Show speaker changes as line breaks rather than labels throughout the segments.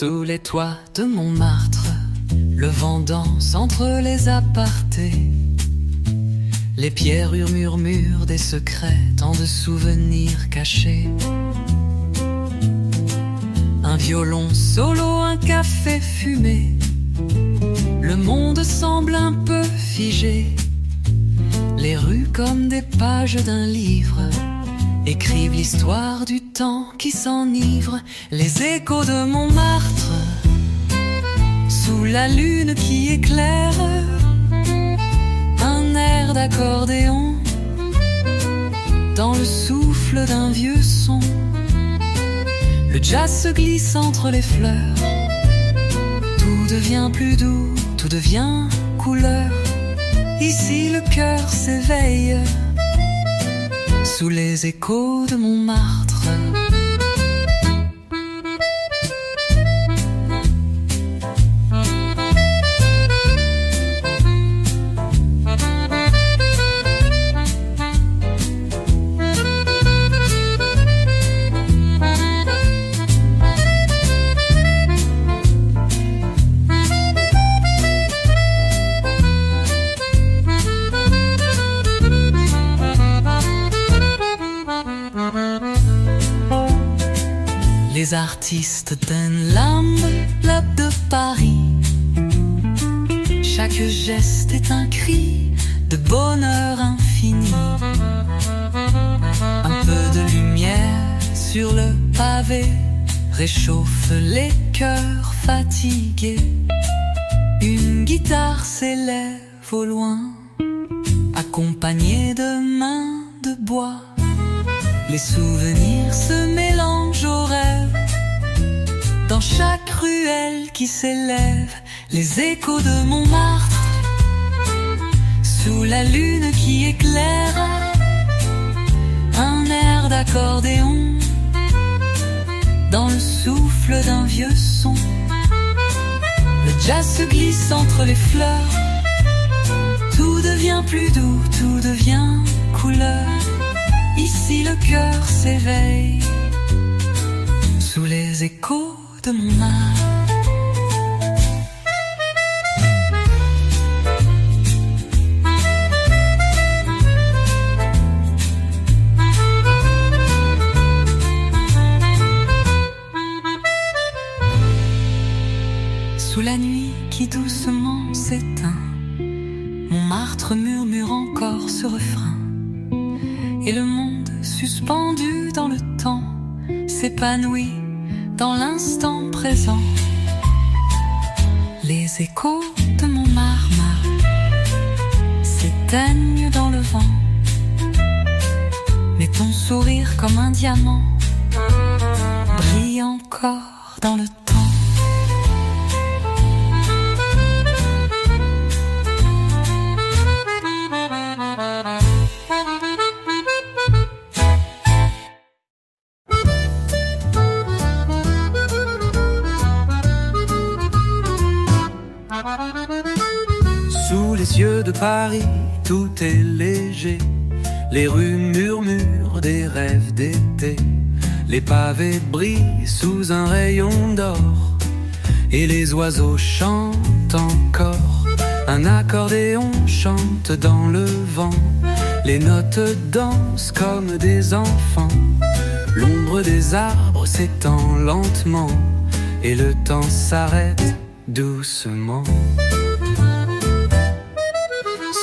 Sous les toits de Montmartre, le vent danse entre les apartés. Les pierrures murmurent des secrets, tant de souvenirs cachés. Un violon solo, un café fumé. Le monde semble un peu figé. Les rues comme des pages d'un livre écrivent l'histoire du temps qui s'enivre. Les échos de Montmartre, sous la lune qui éclaire, un air d'accordéon dans le souffle d'un vieux son. Le jazz se glisse entre les fleurs. Tout devient plus doux, tout devient couleur. Ici le cœur s'éveille sous les échos de Montmartre. Les artistes donnent l'âme de Paris. Chaque geste est un cri de bonheur infini. Un peu de lumière sur le pavé réchauffe les cœurs fatigués. Une guitare s'élève au loin, accompagnée de mains de bois. Les souvenirs se mélangent aux rêves. Dans chaque ruelle qui s'élève, les échos de Montmartre, sous la lune qui éclaire, un air d'accordéon dans le souffle d'un vieux son. Le jazz se glisse entre les fleurs. Tout devient plus doux, tout devient couleur. Ici le cœur s'éveille sous les échos de Montmartre. Sous la nuit qui doucement s'éteint, Montmartre murmure encore ce refrain. Et le monde suspendu dans le temps s'épanouit dans l'instant présent. Les échos de Montmartre s'éteignent dans le vent, mais ton sourire comme un diamant brille encore dans le temps.
Sous les cieux de Paris, tout est léger. Les rues murmurent des rêves d'été. Les pavés brillent sous un rayon d'or. Et les oiseaux chantent encore. Un accordéon chante dans le vent. Les notes dansent comme des enfants. L'ombre des arbres s'étend lentement. Et le temps s'arrête doucement.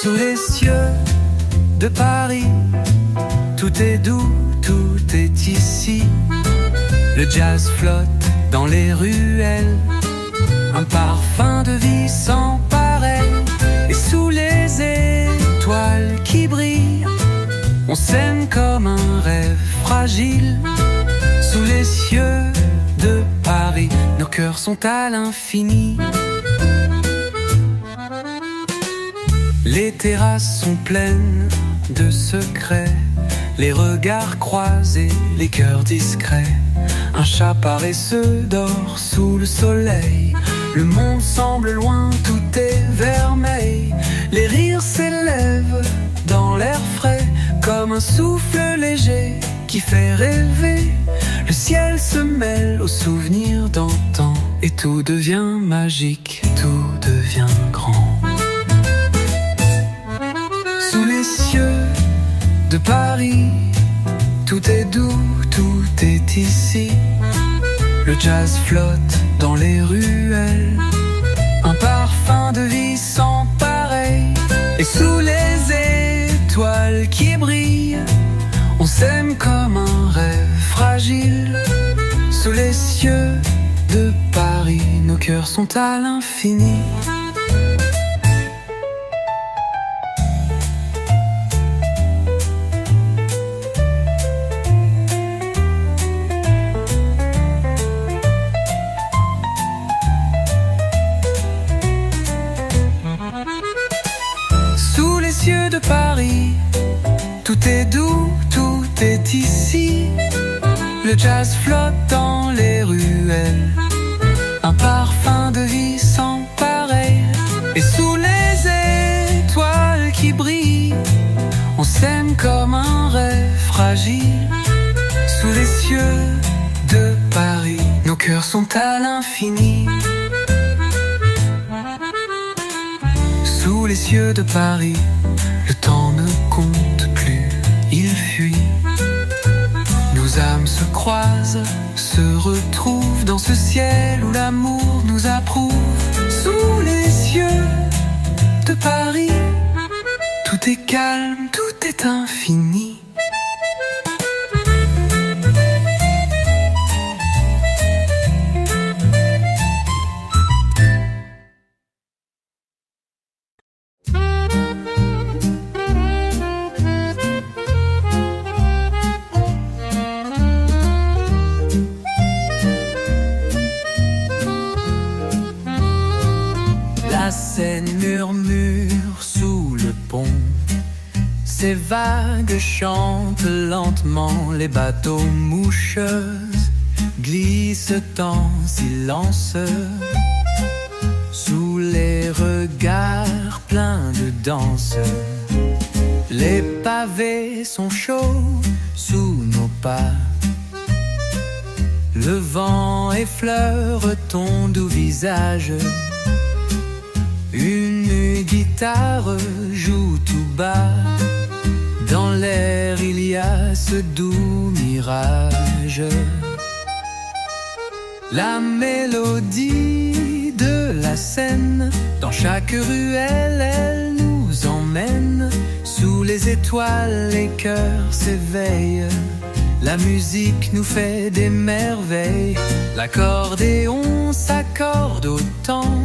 Sous les cieux de Paris, tout est doux, tout est ici. Le jazz flotte dans les ruelles, un parfum de vie sans pareil. Et sous les étoiles qui brillent, on s'aime comme un rêve fragile. Sous les cieux de Paris, nos cœurs sont à l'infini. Les terrasses sont pleines de secrets, les regards croisés, les cœurs discrets. Un chat paresseux dort sous le soleil. Le monde semble loin, tout est vermeil. Les rires s'élèvent dans l'air frais, comme un souffle léger qui fait rêver. Le ciel se mêle aux souvenirs d'antan. et tout devient magique, tout devient grand. Sous les cieux de Paris, tout est doux, tout est ici. Le jazz flotte dans les ruelles, un parfum de vie sans pareil. Et sous les étoiles qui brillent, on s'aime comme un rêve fragile. Sous les cieux de Paris, nos cœurs sont à l'infini. Sous les cieux de Paris, tout est doux, tout est ici. Le jazz flotte dans les ruelles, un parfum de vie sans pareil. Et sous les étoiles qui brillent, on s'aime comme un rêve fragile. Sous les cieux de Paris, nos cœurs sont à l'infini. Sous les cieux de Paris, le temps ne compte plus, il fuit. Nos âmes se croisent, se retrouvent dans ce ciel où l'amour nous approuve. Sous les cieux de Paris, tout est calme, tout est infini. La Seine murmure sous le pont, ces vagues chantent lentement, les bateaux moucheuses glissent en silence. Sous les regards pleins de danse, les pavés sont chauds sous nos pas. Le vent effleure ton doux visage, une guitare joue tout bas. Dans l'air il y a ce doux mirage. La mélodie de la Seine, dans chaque ruelle elle nous emmène. Sous les étoiles les cœurs s'éveillent, la musique nous fait des merveilles. L'accordéon s'accorde au temps,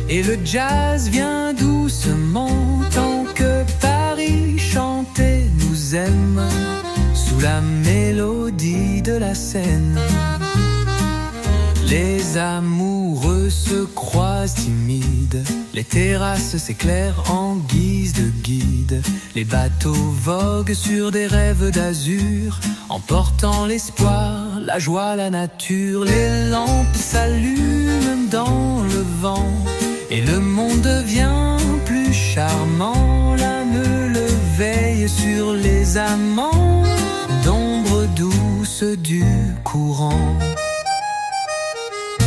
et le jazz vient doucement. Tant que Paris chante et nous aime, sous la mélodie de la Seine. Les amoureux se croisent timides, les terrasses s'éclairent en guise de guide. Les bateaux voguent sur des rêves d'azur, emportant l'espoir, la joie, la nature. Les lampes s'allument dans le vent, et le monde devient plus charmant. La meule veille sur les amants, d'ombre douce du courant.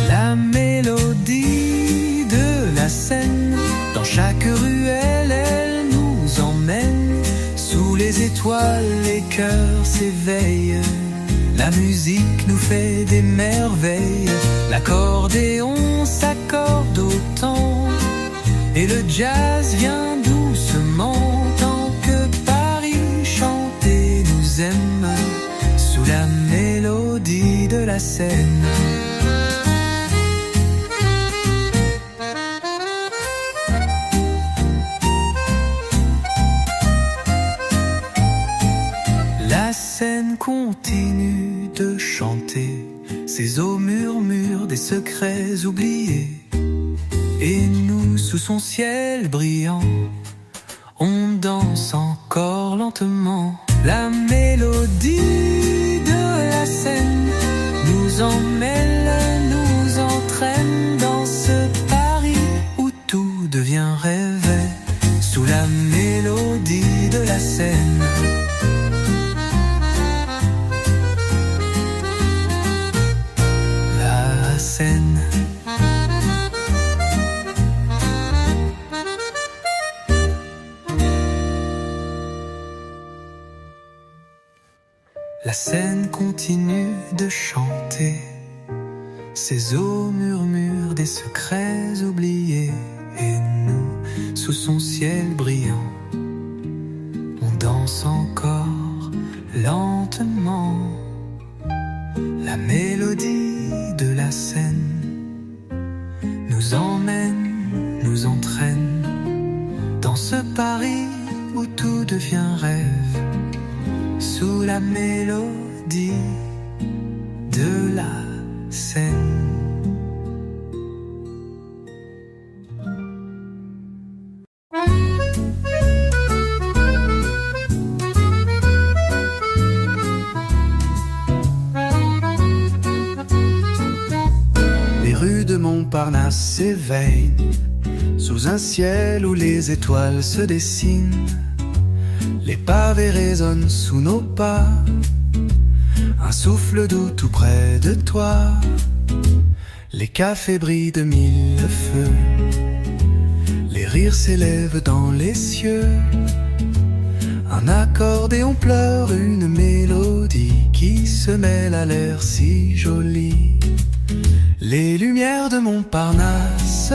La mélodie de la Seine, dans chaque ruelle elle nous emmène. Sous les étoiles les cœurs s'éveillent, la musique nous fait des merveilles. L'accordéon s'accorde au temps, et le jazz vient doucement. Tant que Paris chante et nous aime, sous la mélodie de la Seine. La Seine continue de chanter, ses eaux murmurent des secrets oubliés. Et nous, sous son ciel brillant, on danse encore lentement. La mélodie de la Seine nous emmêle, nous entraîne dans ce Paris où tout devient rêve. Sous la mélodie de la Seine. La Seine. La Seine continue de chanter, ses eaux murmurent des secrets oubliés, et nous, sous son ciel brillant, on danse encore lentement. La mélodie de la Seine nous emmène, nous entraîne dans ce Paris où tout devient rêve, sous la mélodie de la Seine. Les rues de Montparnasse s'éveillent sous un ciel où les étoiles se dessinent. Les pavés résonnent sous nos pas, un souffle doux tout près de toi. Les cafés brillent de mille feux, les rires s'élèvent dans les cieux. Un accordéon pleure une mélodie qui se mêle à l'air si joli. Les lumières de Montparnasse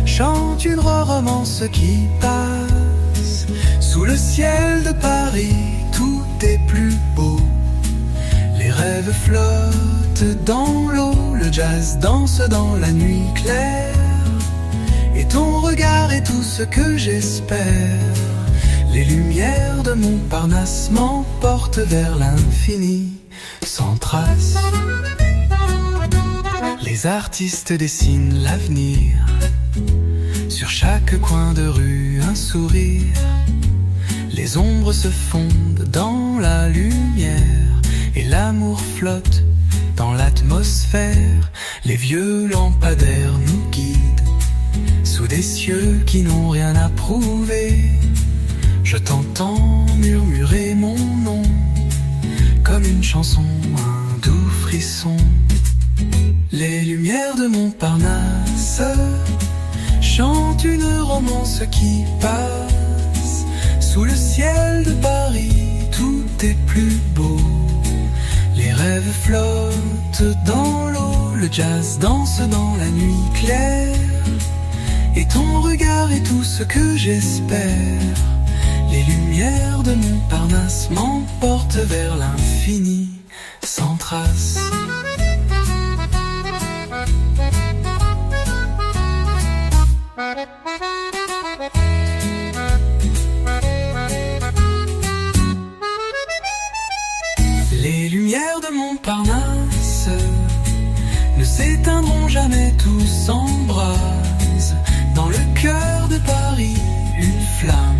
chantent une romance qui passe. Sous le ciel de Paris, tout est plus beau. Les rêves flottent dans l'eau, le jazz danse dans la nuit claire. Et ton regard est tout ce que j'espère. Les lumières de Montparnasse m'emportent vers l'infini, sans trace. Les artistes dessinent l'avenir, sur chaque coin de rue un sourire. Les ombres se fondent dans la lumière, et l'amour flotte dans l'atmosphère. Les vieux lampadaires nous guident, sous des cieux qui n'ont rien à prouver. Je t'entends murmurer mon nom, comme une chanson, un doux frisson. Les lumières de Montparnasse chantent une romance qui passe. Sous le ciel de Paris, tout est plus beau. Les rêves flottent dans l'eau, le jazz danse dans la nuit claire. Et ton regard est tout ce que j'espère. Les lumières de Montparnasse m'emportent vers l'infini, sans trace. Les lumières de Montparnasse ne s'éteindront jamais, tout s'embrase. Dans le cœur de Paris, une flamme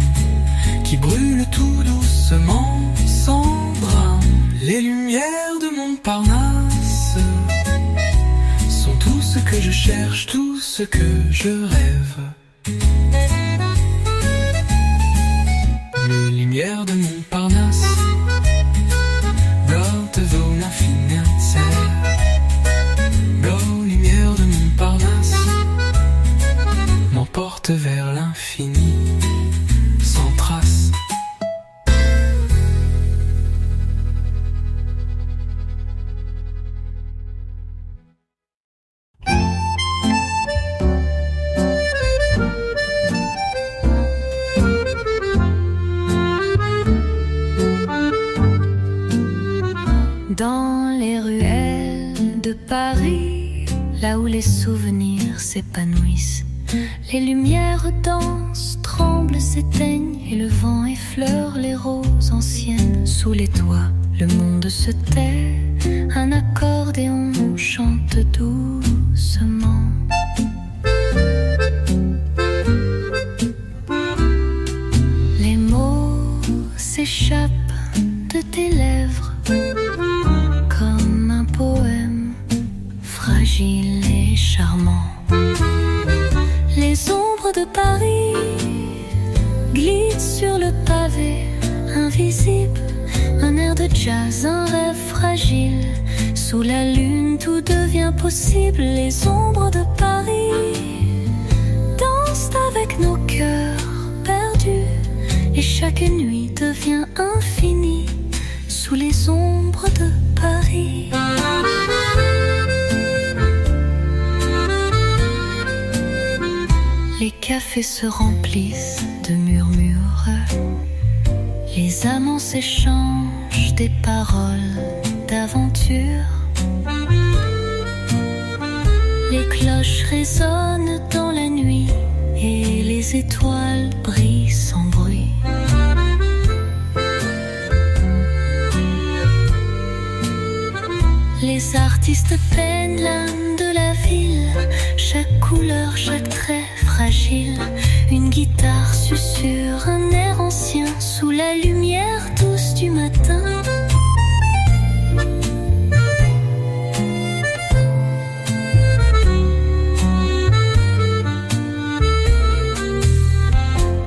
qui brûle tout doucement, sans drame. Les lumières de Montparnasse sont tout ce que je cherche, tout ce que je rêve. Les lumières de Montparnasse blottent l'infinité. Les lumières de Montparnasse m'emportent vers l'infini, sans trace.
Dans les ruelles de Paris, là où les souvenirs s'épanouissent, les lumières dansent, tremblent, s'éteignent, et le vent effleure les roses anciennes. Sous les toits, le monde se tait, un accordéon chante doucement. Les mots s'échappent de tes lèvres comme un poème fragile et charmant. Les ombres de Paris glissent sur le pavé invisible, un air de jazz, un rêve fragile. Sous la lune tout devient possible. Les ombres de Paris dansent avec nos cœurs perdus, et chaque nuit devient infinie. Sous les ombres Les cafés se remplissent de murmures, les amants s'échangent des paroles d'aventure. Les cloches résonnent dans la nuit et les étoiles brillent sans bruit. Les artistes peignent l'âme de la ville, chaque couleur, chaque trait fragile. Une guitare susurre un air ancien sous la lumière douce du matin.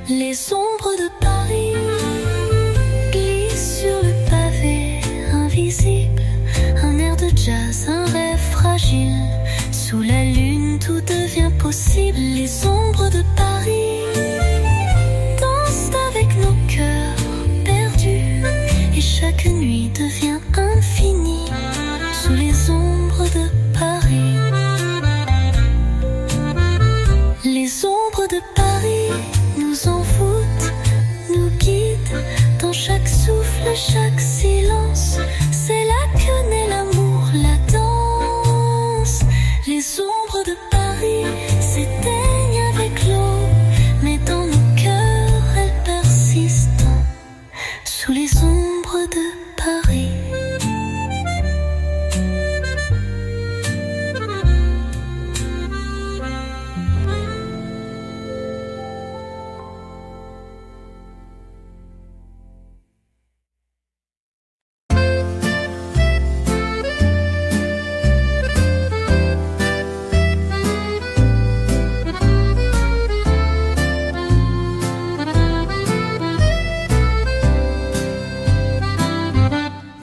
Les ombres de Paris glissent sur le pavé invisible. Un air de jazz, un rêve fragile. Sous la lune, tout devient possible. Les ombres de Paris dansent avec nos cœurs perdus. Et chaque nuit devient infinie sous les ombres de Paris. Les ombres de Paris nous envoûtent, nous guident dans chaque souffle, chaque silence. C'est là que naît l'amour, la danse. Les ombres de Paris s'éteignent avec l'eau, mais dans nos cœurs elles persistent. Sous les ombres de Paris.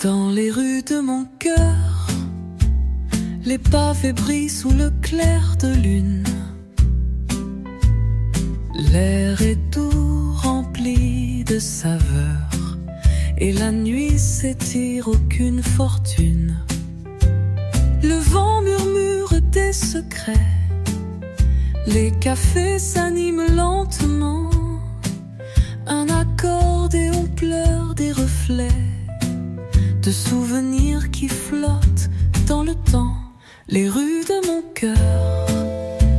Dans les rues de mon cœur, les pavés brillent sous le clair de lune. L'air est doux, rempli de saveurs, et la nuit s'étire aucune fortune. Le vent murmure des secrets, les cafés s'animent lentement. Un accordéon pleure des reflets de souvenirs qui flottent dans le temps. Les rues de mon cœur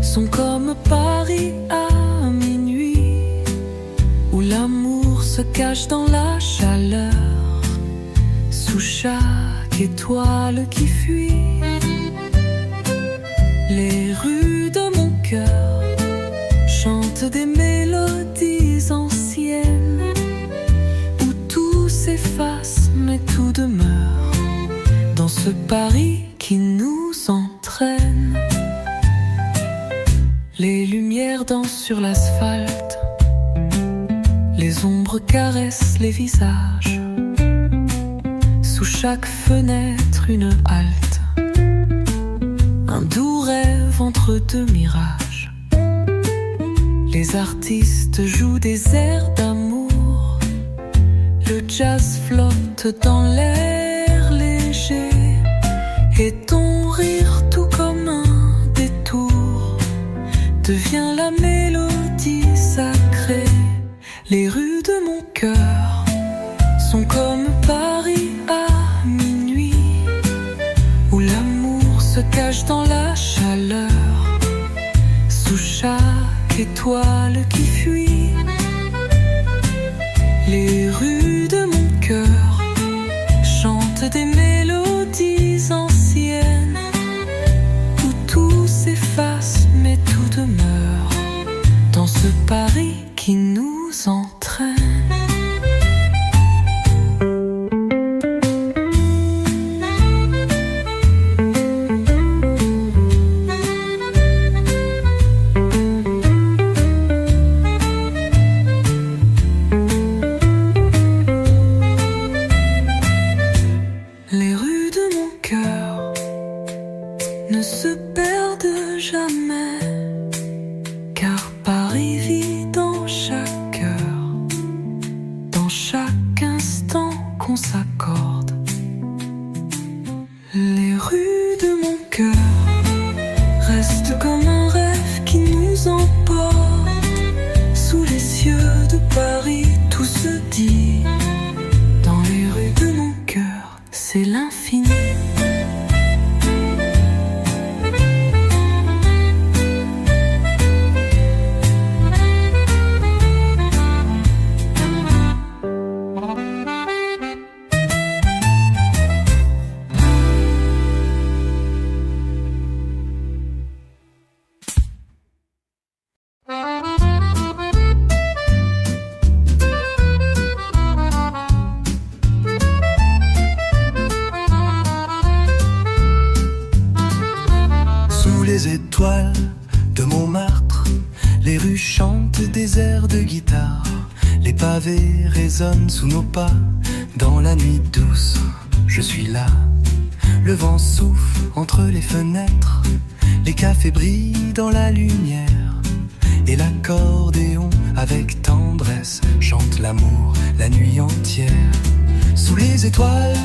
sont comme Paris à minuit, où l'amour se cache dans la chaleur, sous chaque étoile qui fuit. Les rues de mon cœur chantent des mélodies anciennes, où tout s'efface mais tout demeure dans ce Paris qui nous entraîne. Les lumières dansent sur l'asphalte, les ombres caressent les visages. Sous chaque fenêtre une halte, un doux rêve entre deux mirages. Les artistes jouent des airs d'amour, le jazz flotte dans l'air léger, et ton rire tout comme un détour devient la mélodie sacrée. Les rues de mon cœur sont comme Paris à minuit, où l'amour se cache dans la chaleur, sous chaque étoile qui fuit. Les rues de mon cœur chantent des mélodies anciennes, où tout s'efface mais tout demeure dans ce Paris qui nous entraîne. Les rues de mon cœur ne se perdent jamais, car Paris vit dans chaque cœur, dans chaque instant qu'on s'accorde. Les rues de mon cœur restent comme un rêve qui nous emporte, étoiles de Montmartre, les rues chantent des airs de guitare. Les pavés résonnent sous nos pas. Dans la nuit douce, je suis là. Le vent souffle entre les fenêtres. Les cafés brillent dans la lumière. Et l'accordéon avec tendresse chante l'amour la nuit entière. Sous les étoiles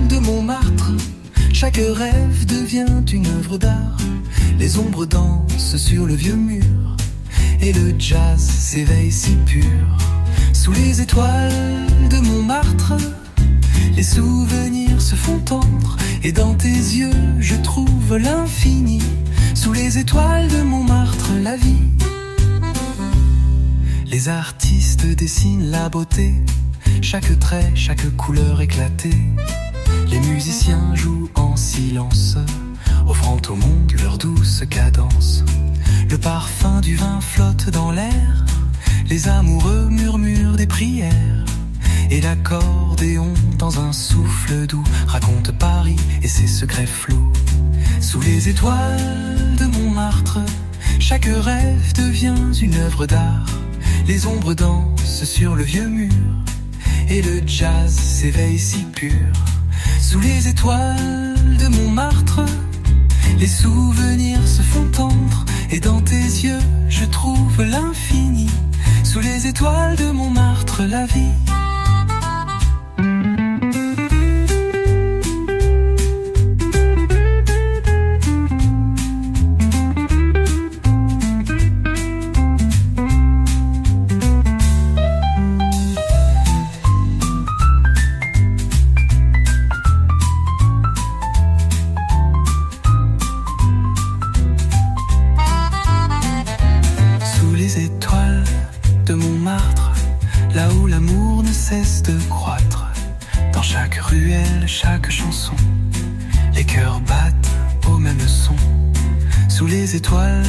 de Montmartre, chaque rêve devient une œuvre d'art. Les ombres dansent sur le vieux mur et le jazz s'éveille si pur. Sous les étoiles de Montmartre, les souvenirs se font tendres et dans tes yeux je trouve l'infini. Sous les étoiles de Montmartre, la vie. Les artistes dessinent la beauté, chaque trait, chaque couleur éclatée. Les musiciens jouent en silence, offrant au monde leur douce cadence. Le parfum du vin flotte dans l'air, les amoureux murmurent des prières. Et l'accordéon dans un souffle doux raconte Paris et ses secrets flous. Sous les étoiles de Montmartre, chaque rêve devient une œuvre d'art. Les ombres dansent sur le vieux mur et le jazz s'éveille si pur. Sous les étoiles de Montmartre, les souvenirs se font tendres et dans tes yeux je trouve l'infini. Sous les étoiles de Montmartre, la vie. Là où l'amour ne cesse de croître, dans chaque ruelle, chaque chanson, les cœurs battent au même son. Sous les étoiles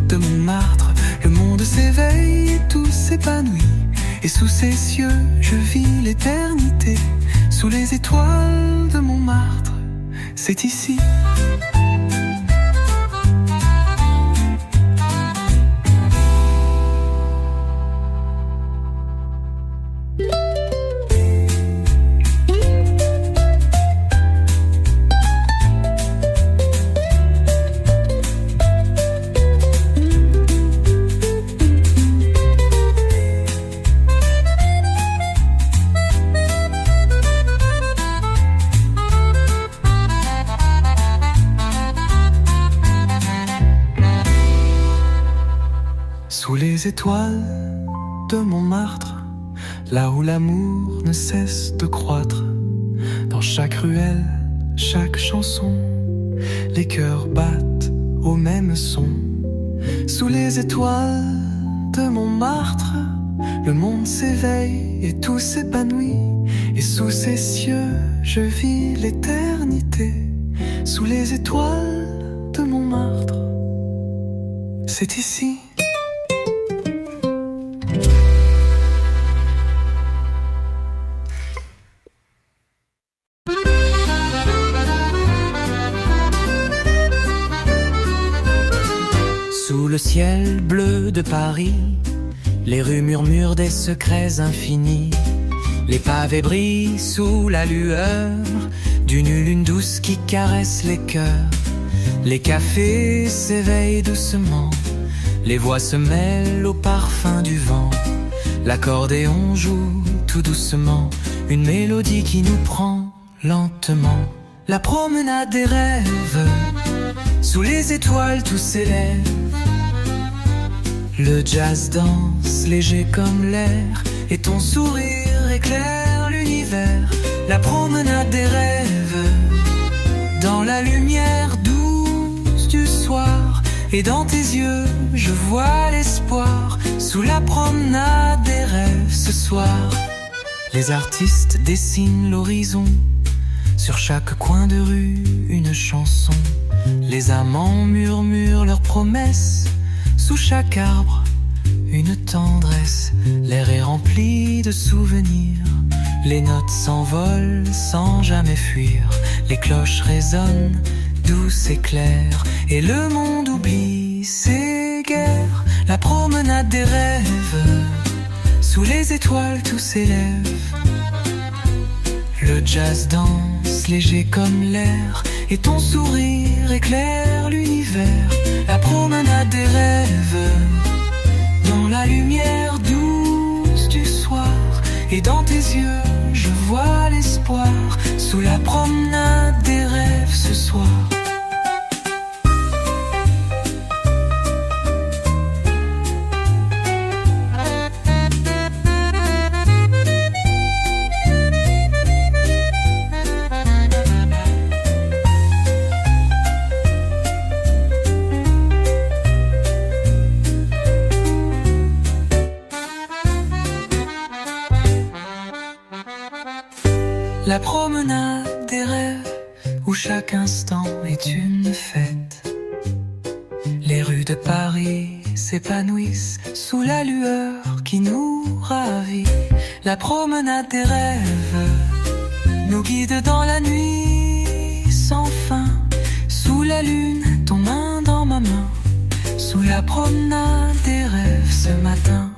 de Montmartre, le monde s'éveille et tout s'épanouit. Et sous ces cieux, je vis l'éternité. Sous les étoiles de Montmartre, c'est ici. Sous les étoiles de Montmartre, là où l'amour ne cesse de croître, dans chaque ruelle, chaque chanson, les cœurs battent au même son. Sous les étoiles de Montmartre, le monde s'éveille et tout s'épanouit. Et sous ces cieux, je vis l'éternité. Sous les étoiles de Montmartre, c'est ici. Sous le ciel bleu de Paris, les rues murmurent des secrets infinis. Les pavés brillent sous la lueur d'une lune douce qui caresse les cœurs. Les cafés s'éveillent doucement, les voix se mêlent au parfum du vent. L'accordéon joue tout doucement une mélodie qui nous prend lentement. La promenade des rêves, sous les étoiles tout s'élève. Le jazz danse léger comme l'air et ton sourire éclaire l'univers. La promenade des rêves, dans la lumière douce du soir. Et dans tes yeux je vois l'espoir. Sous la promenade des rêves ce soir, les artistes dessinent l'horizon. Sur chaque coin de rue une chanson. Les amants murmurent leurs promesses. Sous chaque arbre, une tendresse. L'air est rempli de souvenirs. Les notes s'envolent sans jamais fuir. Les cloches résonnent, douces et claires. Et le monde oublie Paris s'égare, la promenade des rêves. Sous les étoiles tout s'élève. Le jazz danse léger comme l'air, et ton sourire éclaire l'univers. La promenade des rêves, dans la lumière douce du soir. Et dans tes yeux je vois l'espoir, sous la promenade des rêves ce soir. La promenade des rêves, où chaque instant est une fête. Les rues de Paris s'épanouissent sous la lueur qui nous ravit. La promenade des rêves nous guide dans la nuit sans fin. Sous la lune, ton main dans ma main, sous la promenade des rêves ce matin.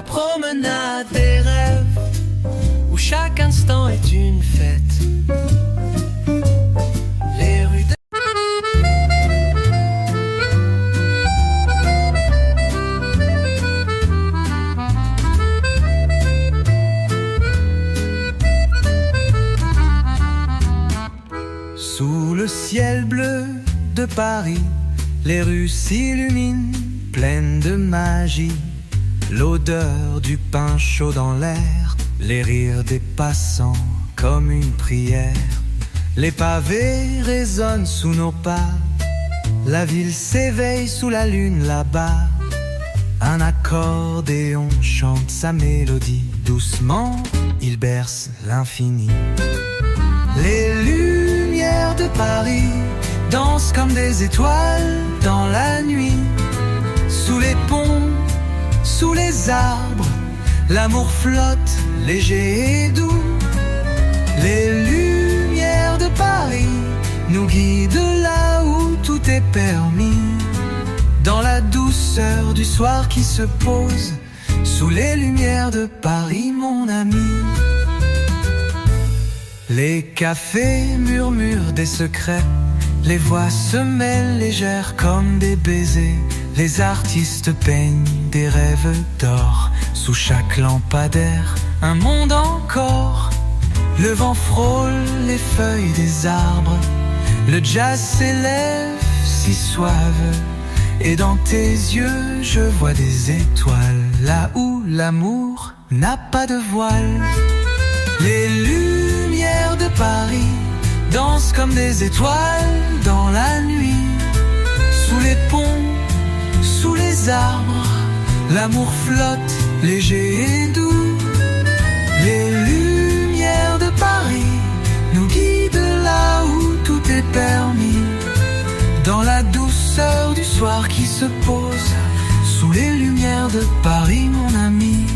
Promenade des rêves, où chaque instant est une fête. Les rues de... Sous le ciel bleu de Paris, les rues s'illuminent, pleines de magie. L'odeur du pain chaud dans l'air, les rires des passants comme une prière. Les pavés résonnent sous nos pas, la ville s'éveille sous la lune là-bas. Un accordéon chante sa mélodie, doucement il berce l'infini. Les lumières de Paris dansent comme des étoiles dans la nuit. Sous les ponts, sous les arbres, l'amour flotte, léger et doux. Les lumières de Paris nous guident là où tout est permis. Dans la douceur du soir qui se pose, sous les lumières de Paris, mon ami. Les cafés murmurent des secrets, les voix se mêlent légères comme des baisers. Les artistes peignent des rêves d'or, sous chaque lampadaire, un monde encore. Le vent frôle les feuilles des arbres, le jazz s'élève si suave. Et dans tes yeux je vois des étoiles, là où l'amour n'a pas de voile. Les lumières de Paris dansent comme des étoiles dans la nuit. Sous les ponts, sous les arbres, l'amour flotte, léger et doux. Les lumières de Paris nous guident là où tout est permis. Dans la douceur du soir qui se pose, sous les lumières de Paris, mon ami.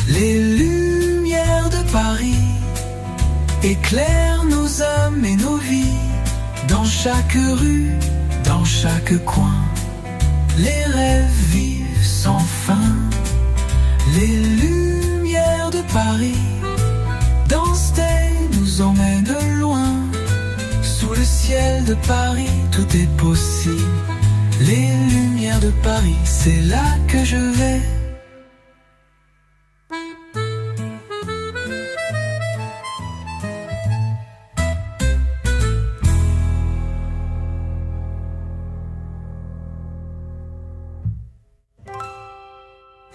Les lumières de Paris éclairent nos âmes et nos vies. Dans chaque rue, dans chaque coin, les rêves vivent sans fin. Les lumières de Paris dansent et nous emmènent loin. Sous le ciel de Paris, tout est possible. Les lumières de Paris, c'est là que je vais.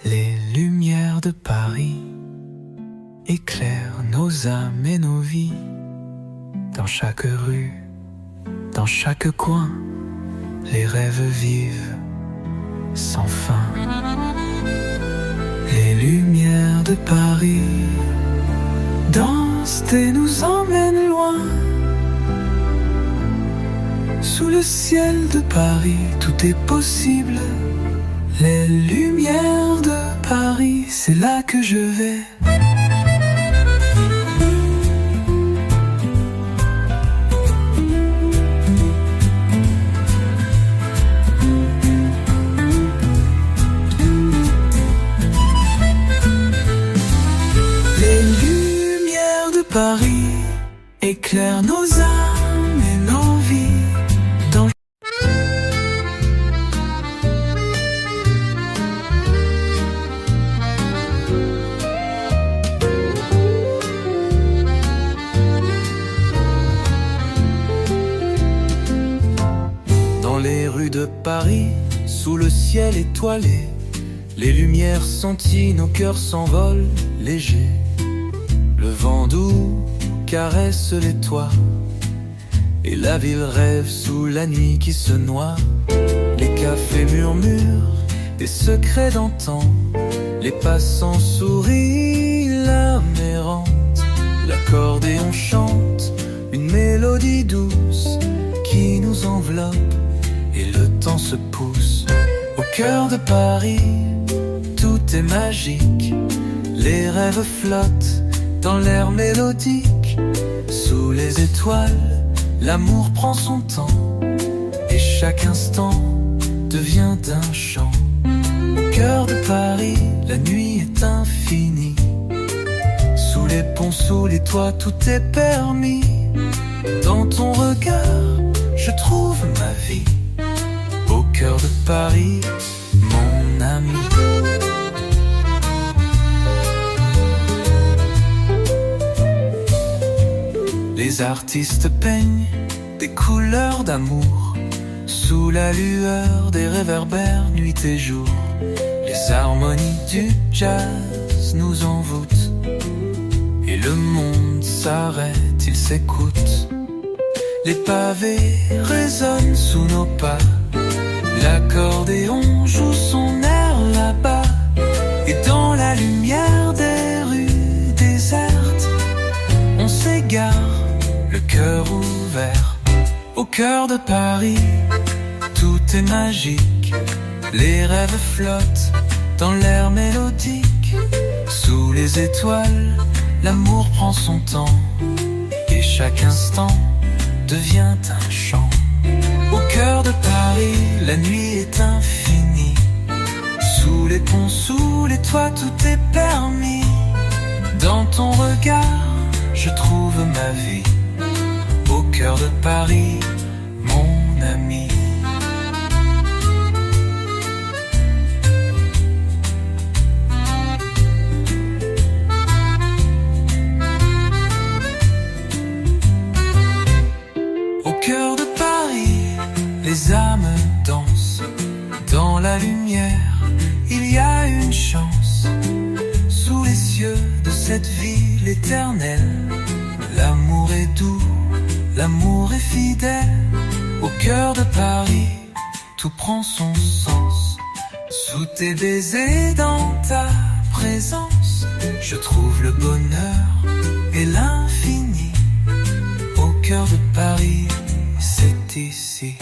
Les lumières de Paris éclairent nos âmes et nos vies. Dans chaque rue, dans chaque coin, les rêves vivent sans fin. Les lumières de Paris dansent et nous emmènent loin. Sous le ciel de Paris, tout est possible. Les lumières de Paris, c'est là que je vais. Les lumières de Paris éclairent nos âmes et nos vies. Dans les rues de Paris, sous le ciel étoilé, les lumières senties, nos cœurs s'envolent légers. Le vent doux caresse les toits et la ville rêve sous la nuit qui se noie. Les cafés murmurent des secrets d'antan, les passants sourient, l'âme errante. L'accordéon chante une mélodie douce qui nous enveloppe et le temps se pousse. Au cœur de Paris, tout est magique. Les rêves flottent dans l'air mélodique. Sous les étoiles, l'amour prend son temps et chaque instant devient un chant. Au cœur de Paris, la nuit est infinie. Sous les ponts, sous les toits, tout est permis. Dans ton regard, je trouve ma vie. Au cœur de Paris, mon ami. Les artistes peignent des couleurs d'amour sous la lueur des réverbères nuit et jour. Les harmonies du jazz nous envoûtent et le monde s'arrête, il s'écoute. Les pavés résonnent sous nos pas. L'accordéon joue son air là-bas. Et dans la lumière des rues désertes, on s'égare, le cœur ouvert. Au cœur de Paris, tout est magique. Les rêves flottent dans l'air mélodique. Sous les étoiles, l'amour prend son temps et chaque instant devient un chant. Au cœur de Paris, la nuit est infinie. Sous les ponts, sous les toits, tout est permis. Dans ton regard, je trouve ma vie. Au cœur de Paris, mon ami. Au cœur de Paris, les âmes dansent. Dans la lumière, il y a une chance. Sous les cieux de cette ville éternelle, l'amour est doux, l'amour est fidèle. Au cœur de Paris, tout prend son sens. Sous tes baisers, dans ta présence, je trouve le bonheur et l'infini. Au cœur de Paris, c'est ici.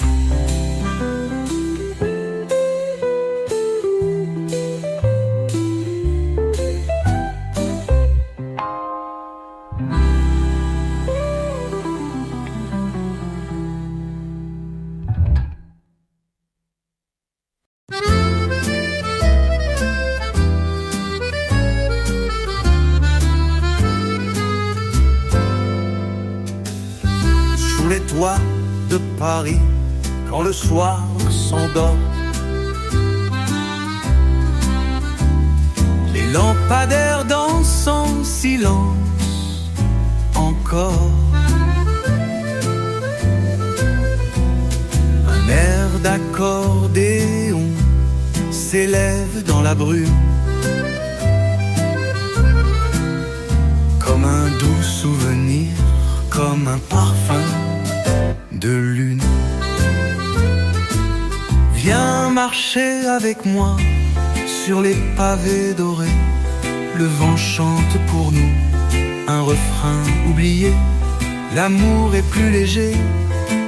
joie de Paris quand le soir s'endort. Les lampadaires dansent en silence encore. Un air d'accordéon s'élève dans la brume, comme un doux souvenir, comme un parfum de lune. Viens marcher avec moi sur les pavés dorés. Le vent chante pour nous un refrain oublié. L'amour est plus léger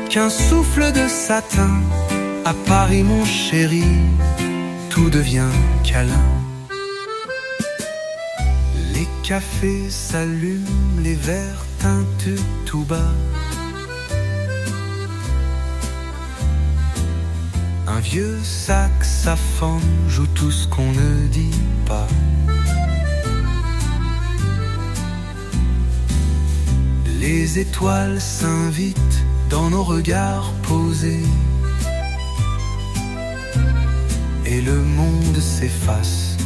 qu'un souffle de satin. À Paris mon chéri, tout devient câlin. Les cafés s'allument, les verres teintent tout bas. Un vieux saxophone joue tout ce qu'on ne dit pas. Les étoiles s'invitent dans nos regards posés, et le monde s'efface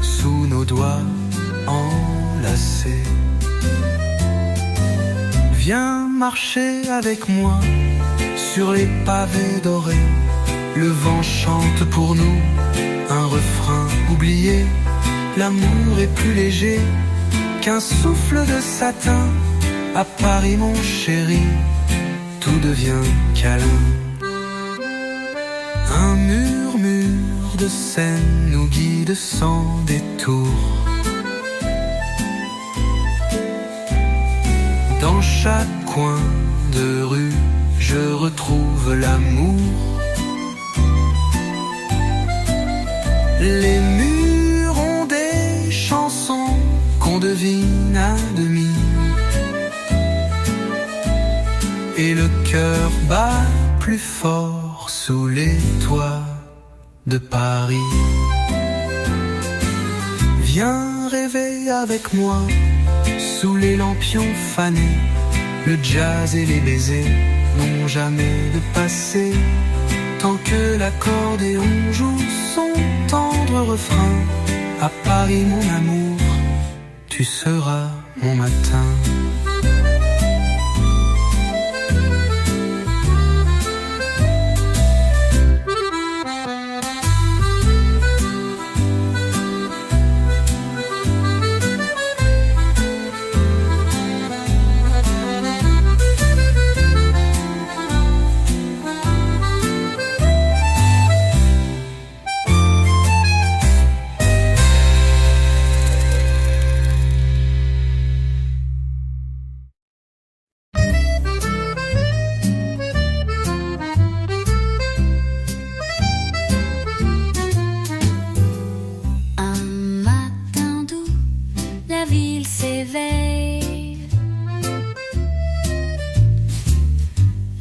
sous nos doigts enlacés. Viens marcher avec moi sur les pavés dorés. Le vent chante pour nous un refrain oublié. L'amour est plus léger qu'un souffle de satin. À Paris mon chéri, tout devient câlin. Un murmure de Seine nous guide sans détour. Dans chaque coin de rue, je retrouve l'amour. Les murs ont des chansons qu'on devine à demi, et le cœur bat plus fort sous les toits de Paris. Viens rêver avec moi sous les lampions fanés. Le jazz et les baisers n'ont jamais de passé. Tant que l'accordéon joue son tendre refrain, à Paris mon amour, tu seras mon matin.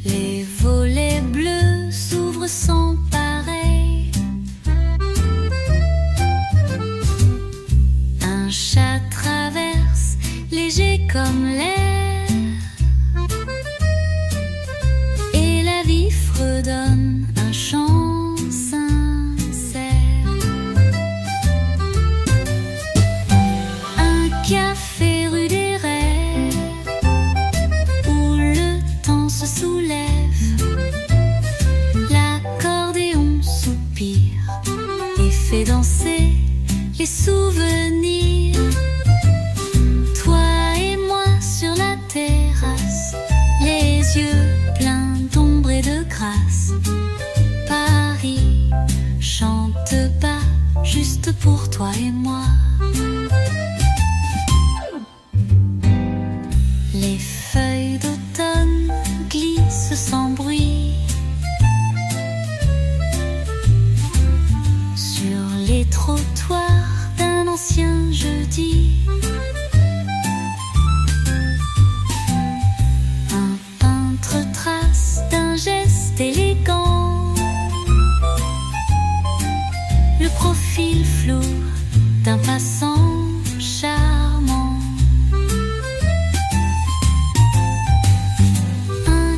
Les volets bleus s'ouvrent sans pareil. Un chat traverse, léger comme l'air, et la vie fredonne un chant sincère. Un café rue des rêves, où le temps se soulève. L'accordéon soupire et fait danser les souvenirs. Toi et moi sur la terrasse, les yeux pleins d'ombre et de grâce. Paris chante bas, juste pour toi et moi. Les feuilles d'automne glissent sans bruit sur les trottoirs d'un ancien jeudi. Un peintre trace d'un geste élégant le profil flou d'un passant charmant. Un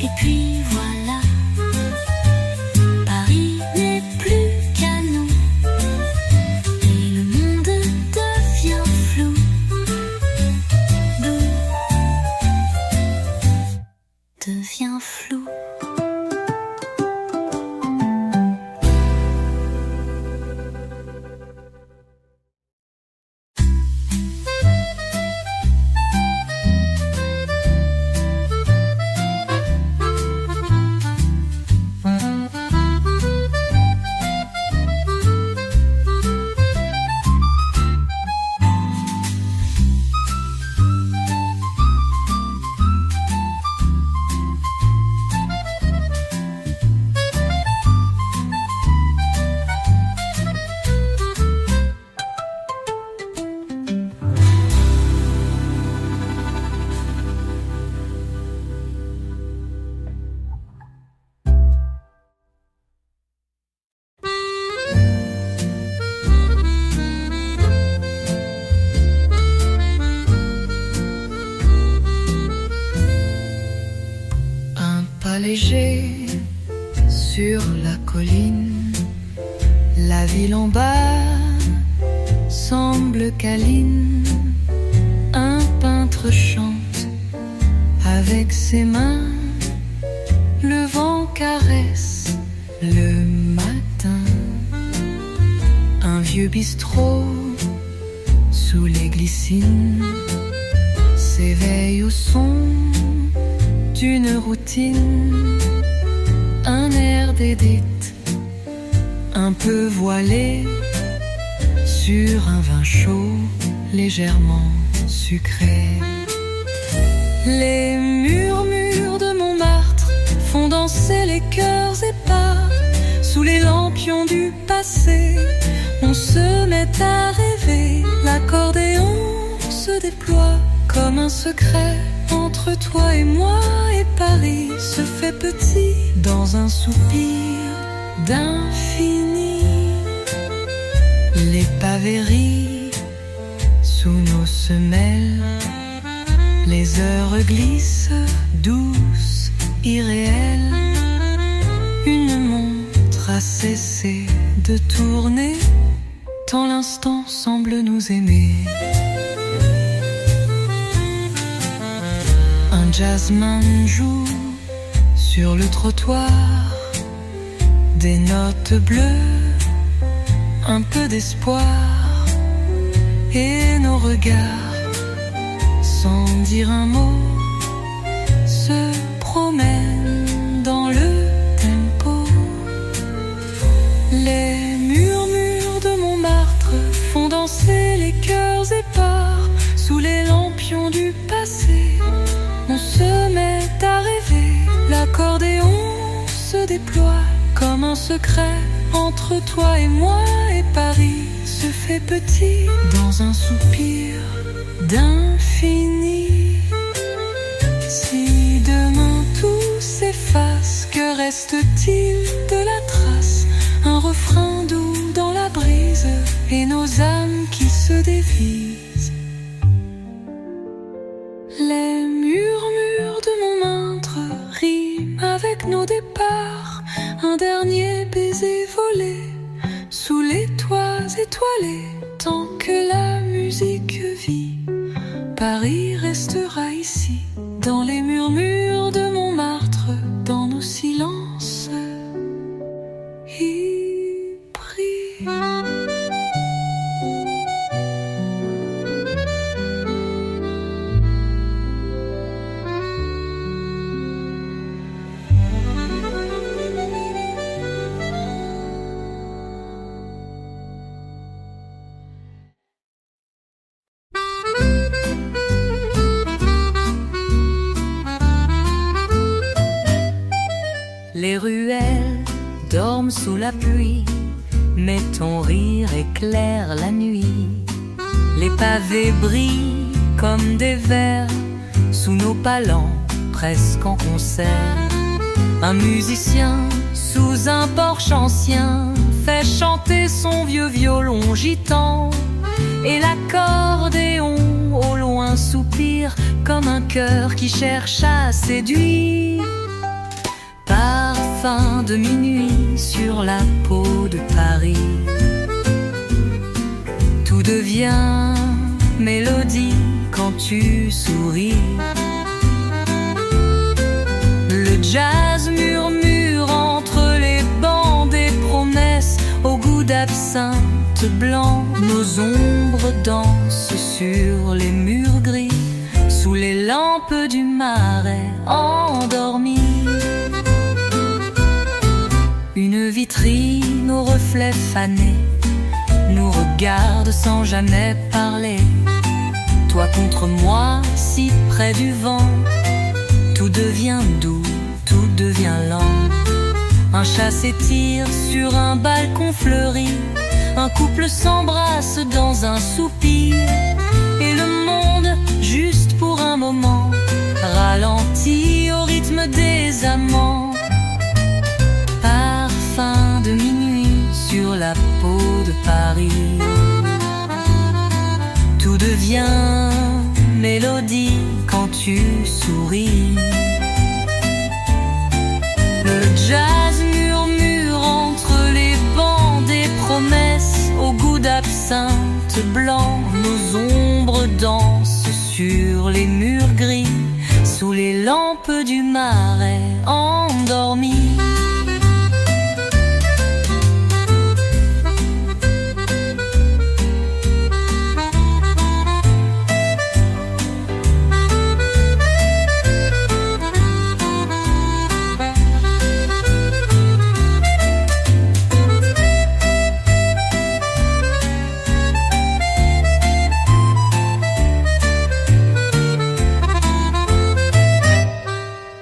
Et puis voilà, Paris n'est plus qu'à nous, et le monde devient flou. Devient flou.
Léger sur la colline, la ville en bas semble câline. Un peintre chante avec ses mains, le vent caresse le matin. Un vieux bistrot sous les glycines s'éveille au son d'une routine, un air d'Édith, un peu voilé, sur un vin chaud, légèrement sucré. Les murmures de Montmartre font danser les cœurs épars. Sous les lampions du passé, on se met à rêver. L'accordéon se déploie comme un secret. Entre toi et moi, et Paris se fait petit dans un soupir d'infini. Les pavés rient sous nos semelles, les heures glissent douces, irréelles. Une montre a cessé de tourner, tant l'instant semble nous aimer. Un jazzman joue sur le trottoir des notes bleues, un peu d'espoir, et nos regards, sans dire un mot, se promènent dans le tempo. Les murmures de Montmartre font danser les cœurs épars. Sous les lampions du passé, on se met à rêver. L'accordéon se déploie comme un secret. Entre toi et moi, et Paris se fait petit dans un soupir d'infini. Si demain tout s'efface, que reste-t-il de la trace? Un refrain doux dans la brise et nos âmes qui se dévisent. Les murmures de Montmartre riment avec nos départs. Un dernier baiser volé sous les toits étoilés. Tant que la musique vit, Paris restera ici. Dans les murmures de Montmartre, dans nos silences épris. Les ruelles dorment sous la pluie, mais ton rire éclaire la nuit. Les pavés brillent comme des vers sous nos palans, presque en concert. Un musicien sous un porche ancien fait chanter son vieux violon gitan. Et l'accordéon au loin soupire comme un cœur qui cherche à séduire. parfum de minuit sur la peau de Paris. Tout devient mélodie quand tu souris. Le jazz murmure entre les bancs des promesses au goût d'absinthe blanc. Nos ombres dansent sur les murs gris, sous les lampes du marais endormis. Une vitrine aux reflets fanés nous regarde sans jamais parler. Toi contre moi, si près du vent, tout devient doux, tout devient lent. Un chat s'étire sur un balcon fleuri, un couple s'embrasse dans un soupir, et le monde, juste pour un moment, ralentit au rythme des amants. Parfum de minuit sur la peau de Paris. Tout devient mélodie quand tu souris. Le jazz murmure entre les bancs des promesses au goût d'absinthe blanc. Nos ombres dansent sur les murs gris, sous les lampes du marais endormis.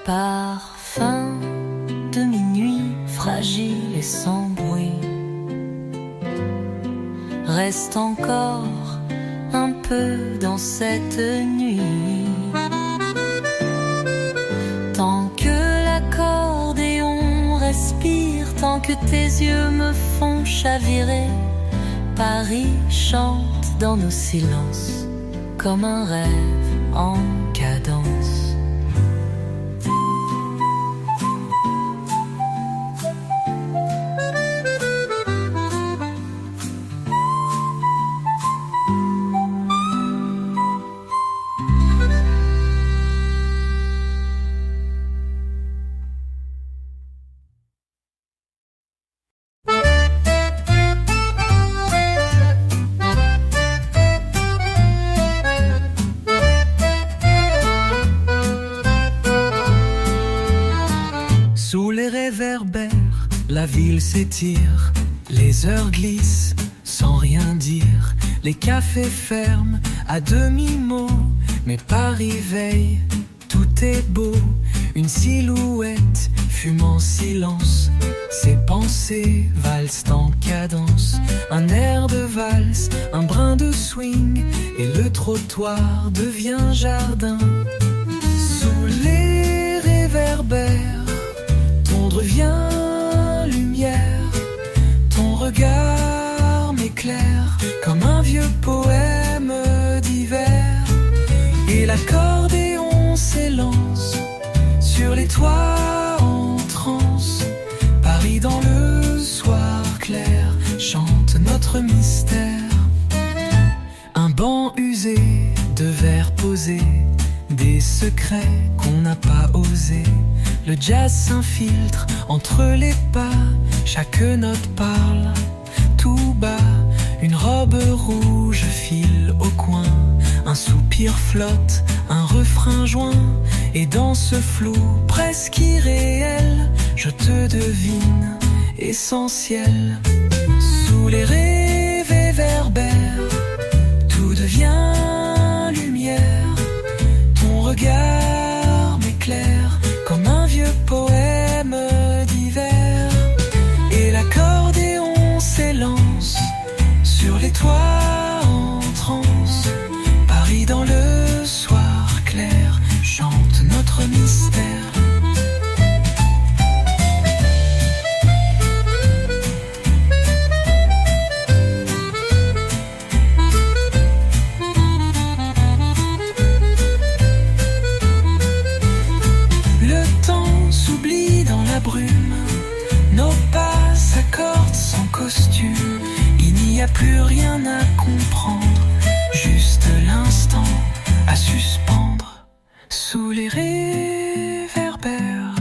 Parfum de minuit, fragile et sans bruit. Reste encore un peu dans cette nuit. Tant que l'accordéon respire, tant que tes yeux me font chavirer, Paris chante dans nos silences comme un rêve en cadence.
Sous les réverbères, la ville s'étire, les heures glissent sans rien dire. Les cafés ferment à demi-mot, mais Paris veille, tout est beau. Une silhouette fume en silence, ses pensées valsent en cadence. Un air de valse, un brin de swing, et le trottoir devient jardin. Sous les réverbères, ton devient lumière, ton regard m'éclaire comme un vieux poème d'hiver. Et l'accordéon s'élance sur les toits en transe. Paris dans le soir clair chante notre mystère. Un banc usé de verres posés, des secrets qu'on n'a pas osés. Le jazz s'infiltre entre les pas, chaque note parle tout bas. Une robe rouge file au coin, un soupir flotte, un refrain joint. Et dans ce flou presque irréel, je te devine essentiel. Sous les réverbères, tout devient lumière. Ton regard m'éclaire comme un vieux poème d'hiver. Et l'accordéon s'élance sur les toits en transe. Paris dans le soir clair chante notre mystère. s'oublie dans la brume. Nos pas s'accordent sans costume. Il n'y a plus rien à comprendre, juste l'instant à suspendre. Sous les réverbères,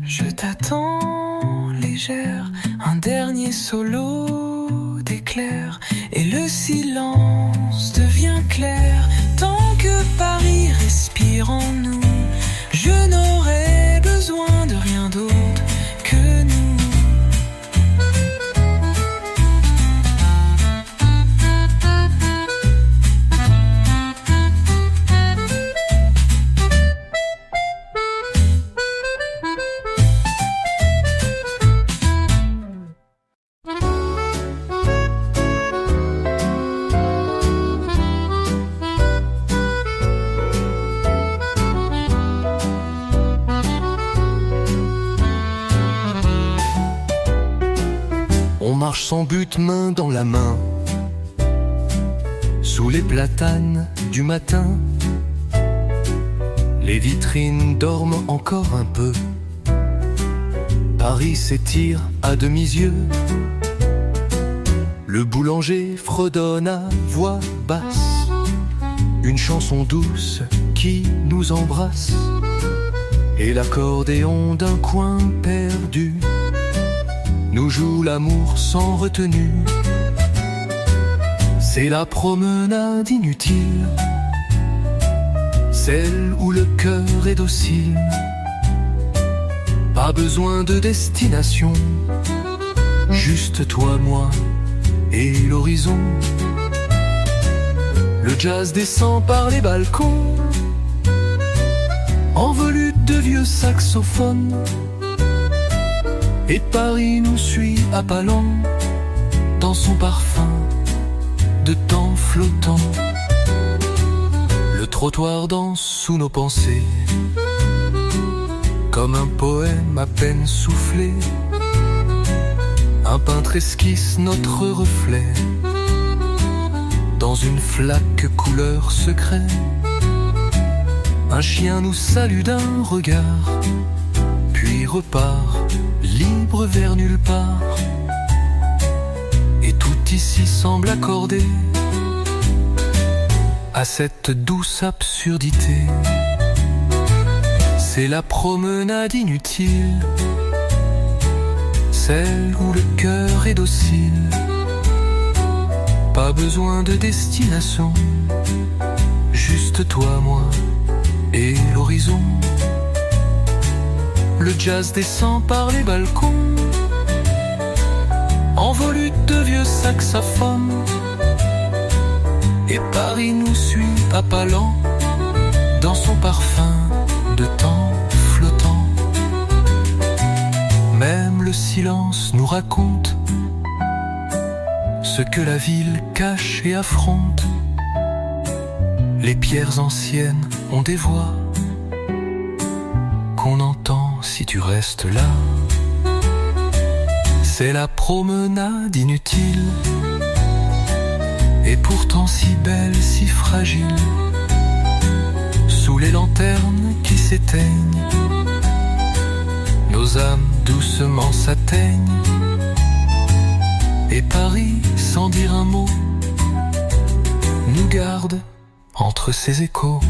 je t'attends légère. Un dernier solo d'éclairs et le silence devient clair. Tant que Paris respire en nous, je n'aurai besoin de rien d'autre que nous.
On marche sans but, main dans la main, sous les platanes du matin. Les vitrines dorment encore un peu. Paris s'étire à demi-yeux. Le boulanger fredonne à voix basse une chanson douce qui nous embrasse. Et l'accordéon d'un coin perdu nous joue l'amour sans retenue. C'est la promenade inutile, celle où le cœur est docile. Pas besoin de destination, juste toi, moi et l'horizon. Le jazz descend par les balcons, en volute de vieux saxophones. Et Paris nous suit à pas lents, dans son parfum de temps flottant. Le trottoir danse sous nos pensées, comme un poème à peine soufflé. Un peintre esquisse notre reflet dans une flaque couleur secret. Un chien nous salue d'un regard, puis repart libre vers nulle part. Et tout ici semble accordé à cette douce absurdité. C'est la promenade inutile, celle où le cœur est docile. Pas besoin de destination, juste toi, moi et l'horizon. Le jazz descend par les balcons, en volute de vieux saxophones. Et Paris nous suit à pas lents, dans son parfum de temps flottant. Même le silence nous raconte ce que la ville cache et affronte. Les pierres anciennes ont des voix qu'on entend si tu restes là. C'est la promenade inutile, et pourtant si belle, si fragile. Sous les lanternes qui s'éteignent, nos âmes doucement s'atteignent. Et Paris, sans dire un mot, nous garde entre ses échos.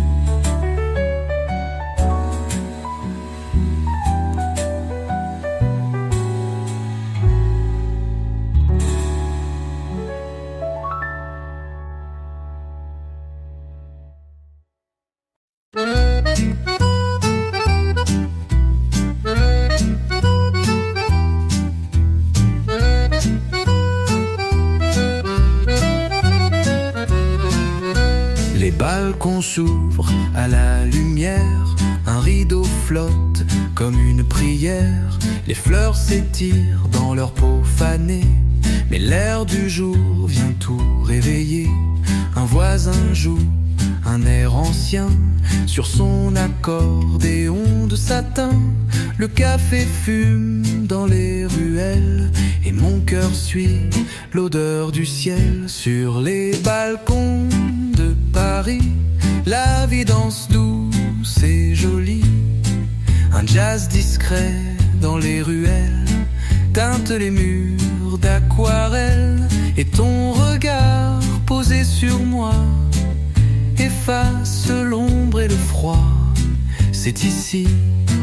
Les balcons s'ouvrent à la lumière, un rideau flotte comme une prière. Les fleurs s'étirent dans leur peau fanée, mais l'air du jour vient tout réveiller. Un voisin joue un air ancien sur son accordéon de satin. Le café fume dans les ruelles et mon cœur suit l'odeur du ciel. Sur les balcons de Paris, la vie danse douce et jolie. Un jazz discret dans les ruelles teinte les murs d'aquarelle, et ton regard posé sur moi efface l'ombre et le froid. C'est ici,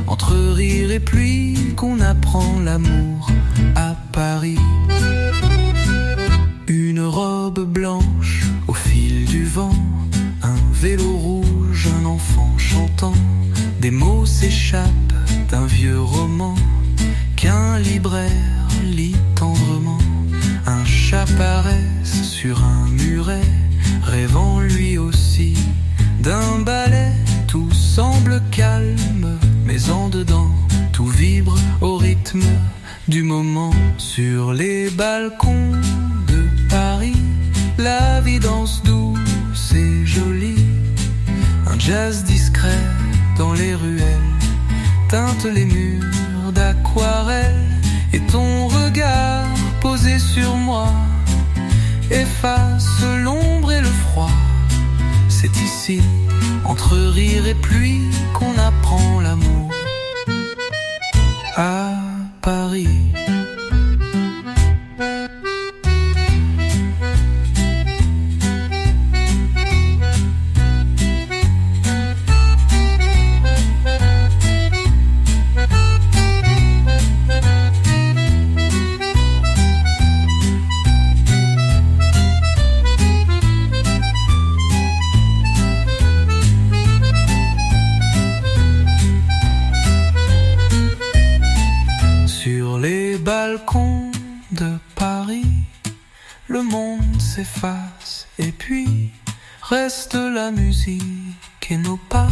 entre rire et pluie, qu'on apprend l'amour à Paris. Une robe blanche au fil du vent, un vélo rouge, un enfant chantant. Des mots s'échappent d'un vieux roman qu'un libraire lit tendrement. Un chat paraisse sur un muret, rêvant lui aussi d'un ballet. Tout semble calme, mais en dedans tout vibre au rythme du moment. Sur les balcons de Paris, la vie danse douce et jolie. Un jazz discret dans les ruelles teinte les murs d'aquarelle, et ton regard posé sur moi efface l'ombre et le froid. C'est ici, entre rire et pluie, qu'on apprend l'amour à Paris. Balcon de Paris, le monde s'efface et puis reste la musique et nos pas.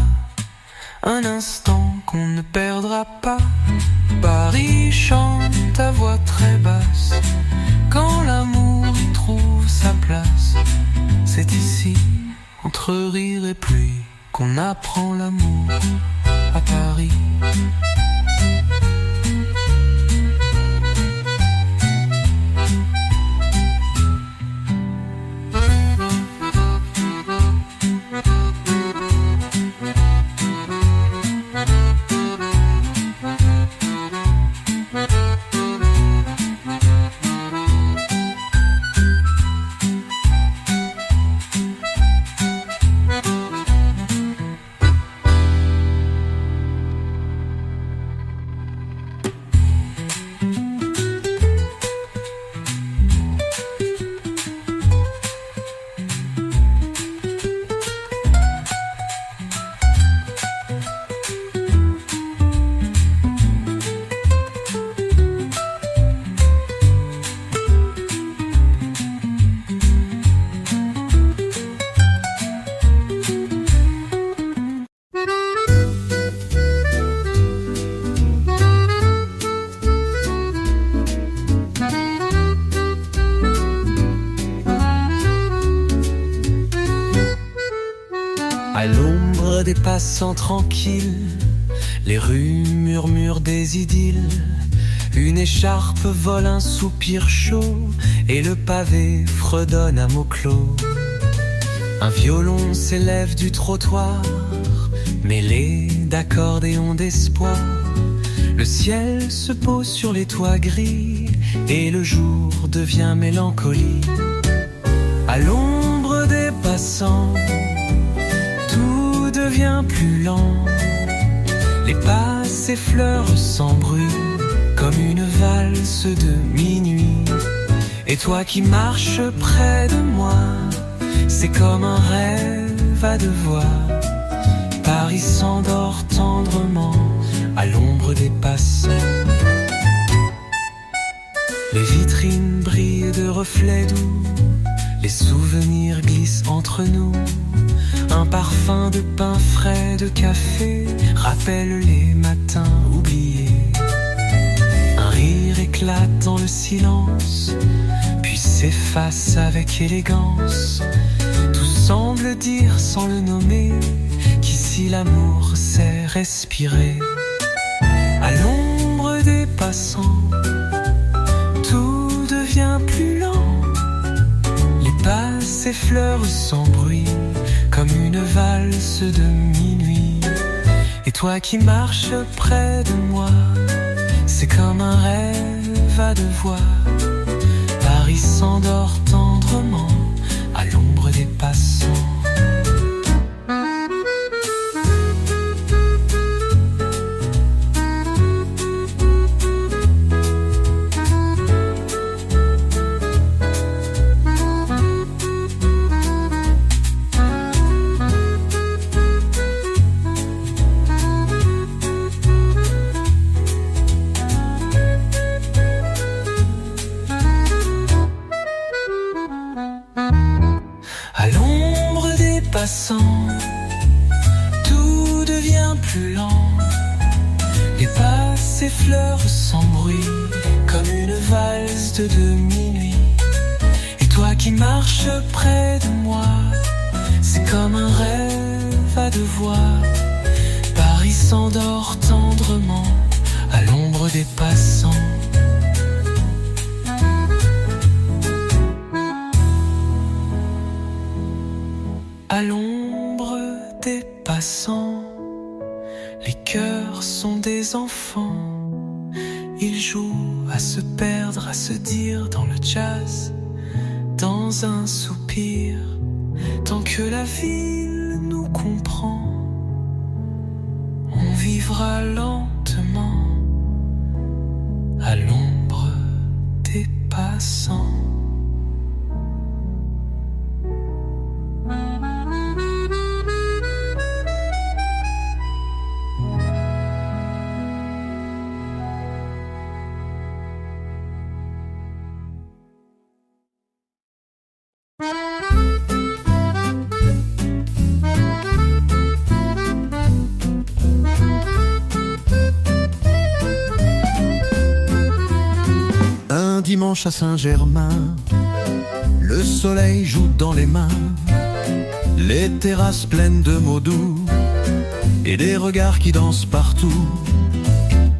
Un instant qu'on ne perdra pas. Paris chante à voix très basse quand l'amour y trouve sa place. C'est ici, entre rire et pluie, qu'on apprend l'amour à Paris. À l'ombre des passants tranquilles, les rues murmurent des idylles. Une écharpe vole un soupir chaud, et le pavé fredonne à mots clos. Un violon s'élève du trottoir, mêlé d'accordéons d'espoir. Le ciel se pose sur les toits gris, et le jour devient mélancolie. À l'ombre des passants, tout devient plus lent. Les pas s'effleurent sans bruit, comme une valse de minuit. Et toi qui marches près de moi, c'est comme un rêve à deux voix. Paris s'endort tendrement à l'ombre des passants. Les vitrines brillent de reflets doux, les souvenirs glissent entre nous. Un parfum de pain frais, de café rappelle les matins oubliés. Un rire éclate dans le silence, puis s'efface avec élégance. Tout semble dire sans le nommer qu'ici l'amour sait respirer. À l'ombre des passants, tout devient plus lent. Les pas s'effleurent sans bruit, comme une valse de minuit. Et toi
toi qui marches près de moi, c'est comme un rêve à deux voix. Paris s'endort tendrement à l'ombre des passants. À l'ombre des passants, tout devient plus lent. Les pas s'effleurent sans bruit, comme une valse de minuit. Et toi qui marches près de moi, c'est comme un rêve à deux voix. Paris s'endort tendrement à l'ombre des passants. À l'ombre des passants, les cœurs sont des enfants. Ils jouent à se perdre, à se dire dans le jazz, dans un soupir. Tant que la ville nous comprend, on vivra lentement à l'ombre des passants.
Un dimanche à Saint-Germain, le soleil joue dans les mains, les terrasses pleines de mots doux et des regards qui dansent partout.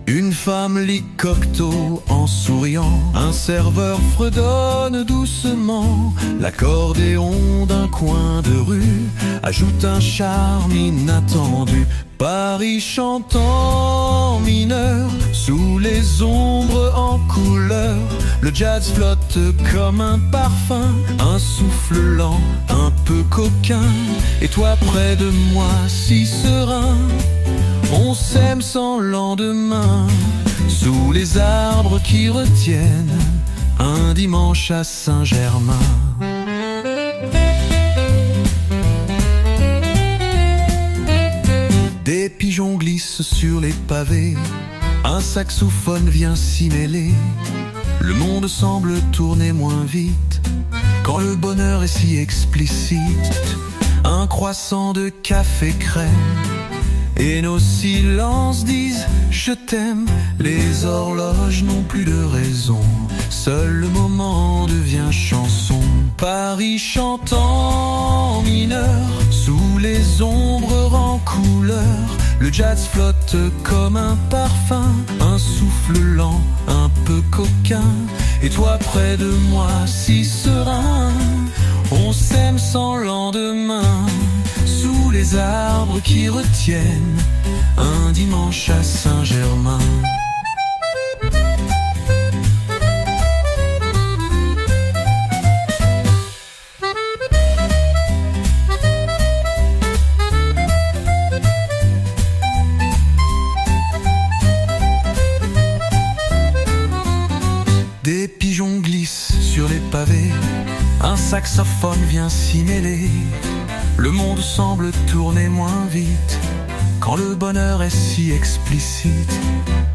Une femme lit Cocteau en souriant, un serveur fredonne doucement, l'accordéon d'un coin de rue ajoute un charme inattendu. Paris chante en mineur, sous les ombres en couleur, le jazz flotte comme un parfum, un souffle lent, un peu coquin, et toi près de moi si serein. On s'aime sans lendemain, sous les arbres qui retiennent un dimanche à Saint-Germain. Des pigeons glissent sur les pavés, un saxophone vient s'y mêler. Le monde semble tourner moins vite quand le bonheur est si explicite. Un croissant de café crème et nos silences disent je t'aime. Les horloges n'ont plus de raison, seul le moment devient chanson. Paris chante en mineur, sous les ombres en couleur, le jazz flotte comme un parfum, un souffle lent, un peu coquin, et toi près de moi si serein. On s'aime sans lendemain, sous les arbres qui retiennent un dimanche à Saint-Germain. Des pigeons glissent sur les pavés, un saxophone vient s'y mêler. Le monde semble tourner moins vite quand le bonheur est si explicite.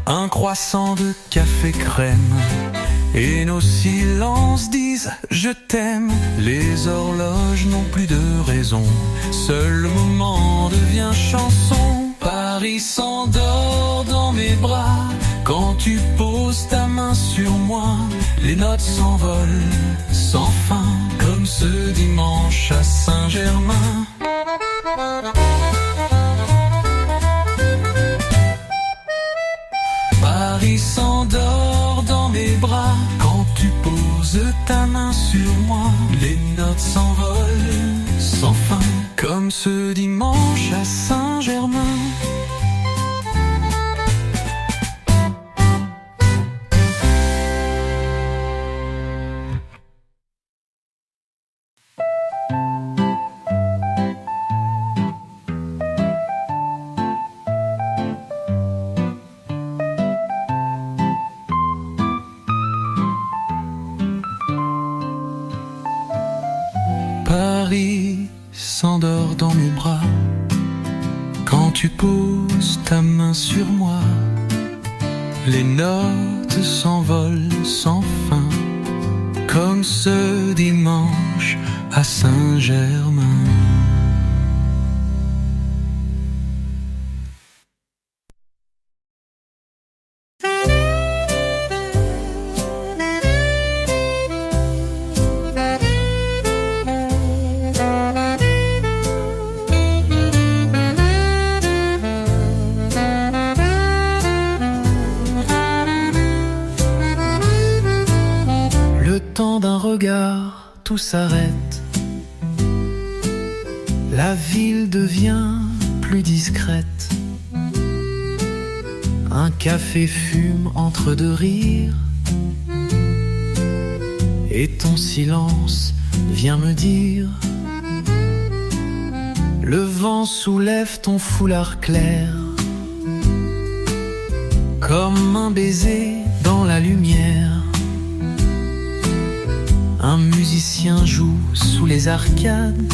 Un croissant de café crème et nos silences disent je t'aime. Les horloges n'ont plus de raison, seul le moment devient chanson. Paris s'endort dans mes bras quand tu poses ta main sur moi. Les notes s'envolent sans fin comme ce dimanche à Saint-Germain. Paris s'endort dans mes bras quand tu poses ta main sur moi. Les notes s'envolent sans fin comme ce dimanche à Saint-Germain. s'endort dans mes bras. Quand tu poses ta main sur moi, les notes s'envolent sans fin, comme ce dimanche à Saint-Germain. D'un regard, tout s'arrête. La ville devient plus discrète. Un café fume entre deux rires, et ton silence vient me dire: le vent soulève ton foulard clair, comme un baiser dans la lumière. Un musicien joue sous les arcades,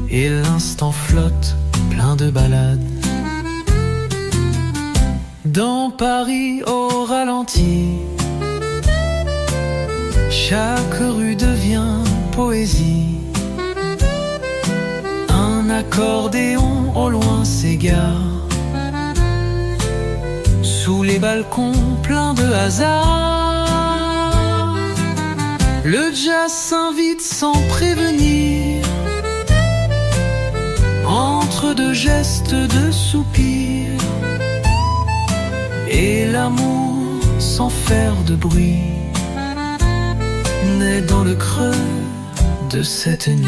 et l'instant flotte plein de ballades. Dans Paris au ralenti, chaque rue devient poésie. Un accordéon au loin s'égare, sous les balcons pleins de hasard. Le jazz s'invite sans prévenir, entre deux gestes de soupir, et l'amour sans faire de bruit naît dans le creux de cette nuit.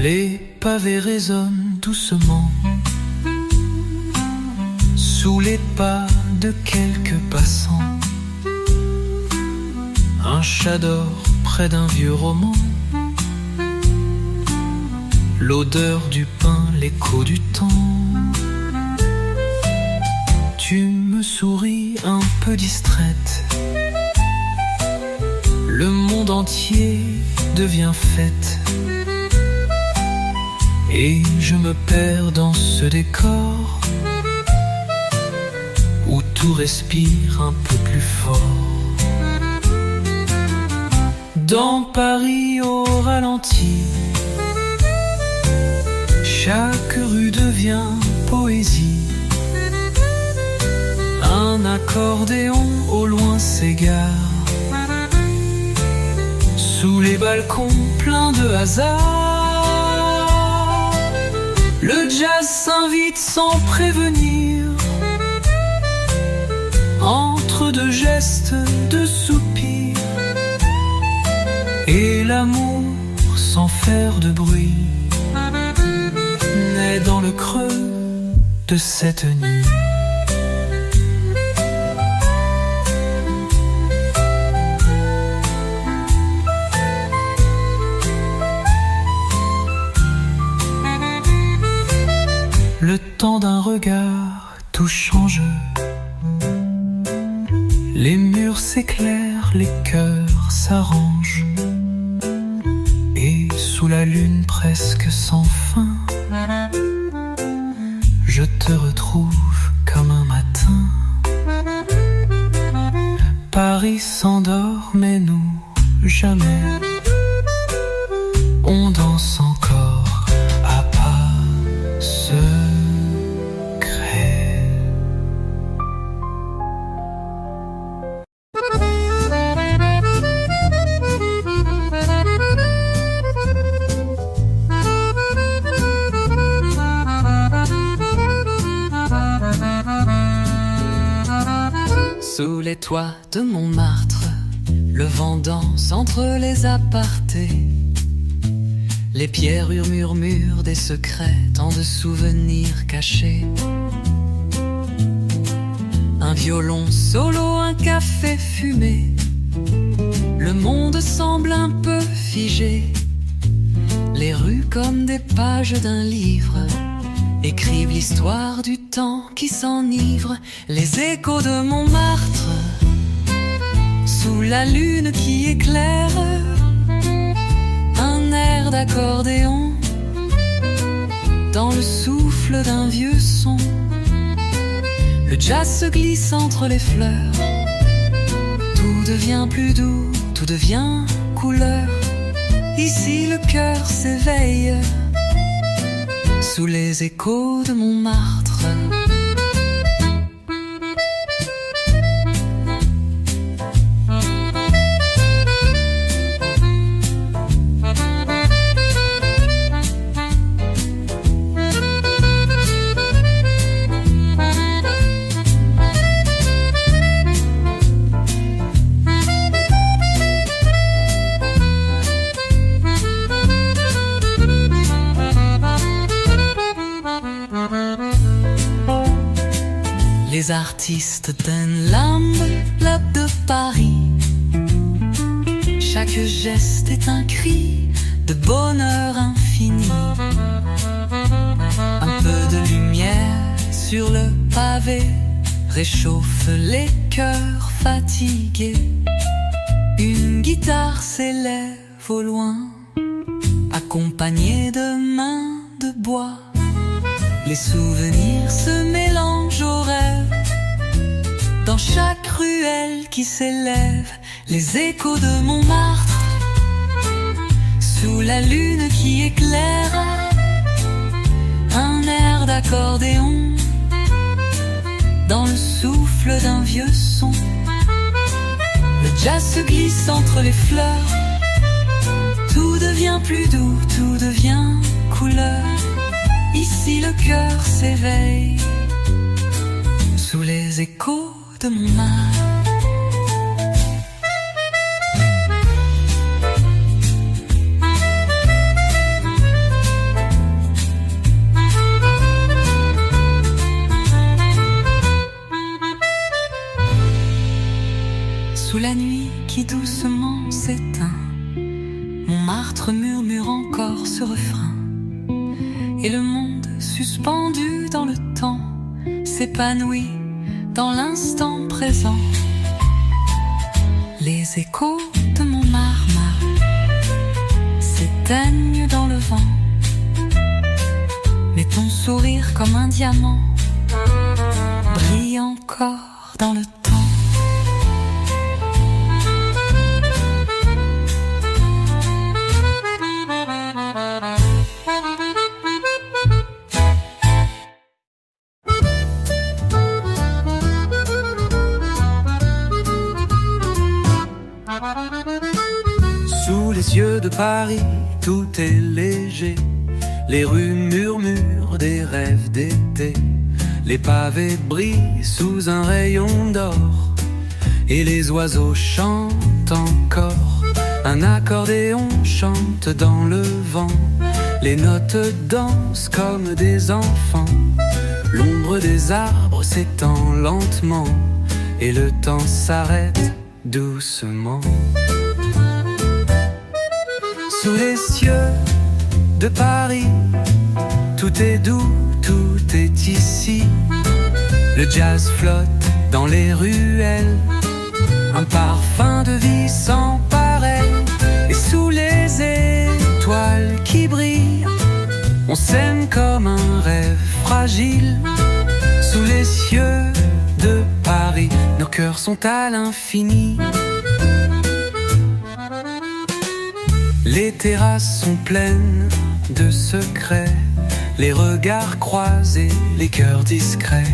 Les pavés résonnent doucement sous les pas de quelques passants. Un chat dort près d'un vieux roman, l'odeur du pain, l'écho du temps. Tu me souris un peu distraite, le monde entier devient fête. Et je me perds dans ce décor où tout respire un peu plus fort. Dans Paris au ralenti, chaque rue devient poésie. Un accordéon au loin s'égare, sous les balcons pleins de hasard. Le jazz s'invite sans prévenir, entre deux gestes de soupir, et l'amour sans faire de bruit naît dans le creux de cette nuit. Le temps d'un regard, tout change. Les murs s'éclairent, les cœurs s'arrangent. Et sous la lune presque sans fin, je te retrouve comme un matin. Paris s'endort, mais nous, jamais. On danse encore à pas secret.
Sous les toits de Montmartre, le vent danse entre les apartés. Les pierres murmurent des secrets, tant de souvenirs cachés. Un violon solo, un café fumé. Le monde semble un peu figé. Les rues comme des pages d'un livre écrivent l'histoire du temps qui s'enivre. Les échos de Montmartre sous la lune qui éclaire, un air d'accordéon dans le souffle d'un vieux son. Le jazz se glisse entre les fleurs, tout devient plus doux, tout devient couleur. Ici le cœur s'éveille sous les échos de Montmartre. Les artistes donnent l'âme de Paris. Chaque geste est un cri de bonheur infini. Un peu de lumière sur le pavé réchauffe les cœurs fatigués. Une guitare s'élève au loin, accompagnée de mains de bois. Les souvenirs se mélangent aux rêves. Dans chaque ruelle qui s'élève, les échos de Montmartre sous la lune qui éclaire, un air d'accordéon dans le souffle d'un vieux son. Le jazz se glisse entre les fleurs, tout devient plus doux, tout devient couleur. Ici le cœur s'éveille sous les échos de Montmartre. Sous la nuit qui doucement s'éteint, Montmartre murmure encore ce refrain. Et le monde suspendu dans le temps s'épanouit dans l'instant présent. Les échos de Montmartre s'éteignent dans le vent, mais ton sourire comme un diamant brille encore dans le temps.
Sous les cieux de Paris, tout est léger. Les rues murmurent des rêves d'été. Les pavés brillent sous un rayon d'or. Et les oiseaux chantent encore. Un accordéon chante dans le vent. Les notes dansent comme des enfants. L'ombre des arbres s'étend lentement. Et le temps s'arrête doucement. Sous les cieux de Paris, tout est doux, tout est ici. Le jazz flotte dans les ruelles, un parfum de vie sans pareil. Et sous les étoiles qui brillent, on s'aime comme un rêve fragile. Sous les cieux de Paris, nos cœurs sont à l'infini. Les terrasses sont pleines de secrets, les regards croisés, les cœurs discrets.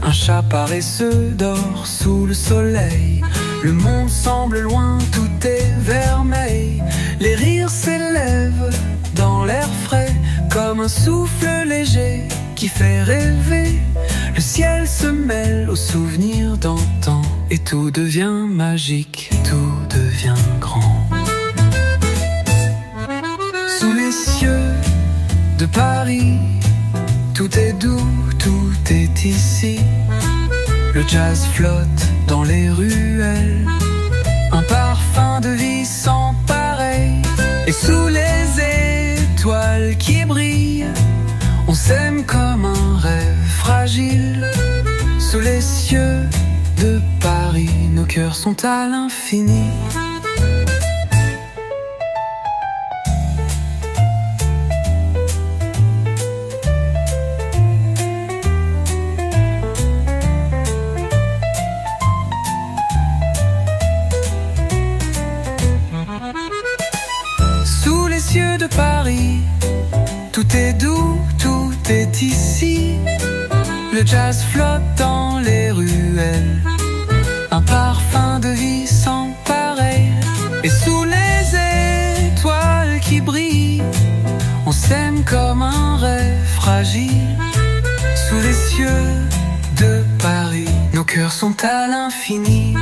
Un chat paresseux dort sous le soleil. Le monde semble loin, tout est vermeil. Les rires s'élèvent dans l'air frais, comme un souffle léger qui fait rêver. Le ciel se mêle aux souvenirs d'antan, et tout devient magique, tout devient grand. Sous les cieux de Paris, tout est doux, tout est ici. Le jazz flotte dans les ruelles, un parfum de vie sans pareil. Et sous les cœurs sont à l'infini. Sous les cieux de Paris, tout est doux, tout est ici. Le jazz flotte dans les ruelles, un parfum de vie sans pareil. Et sous les étoiles qui brillent, on s'aime comme un rêve fragile. Sous les cieux de Paris, nos cœurs sont à l'infini.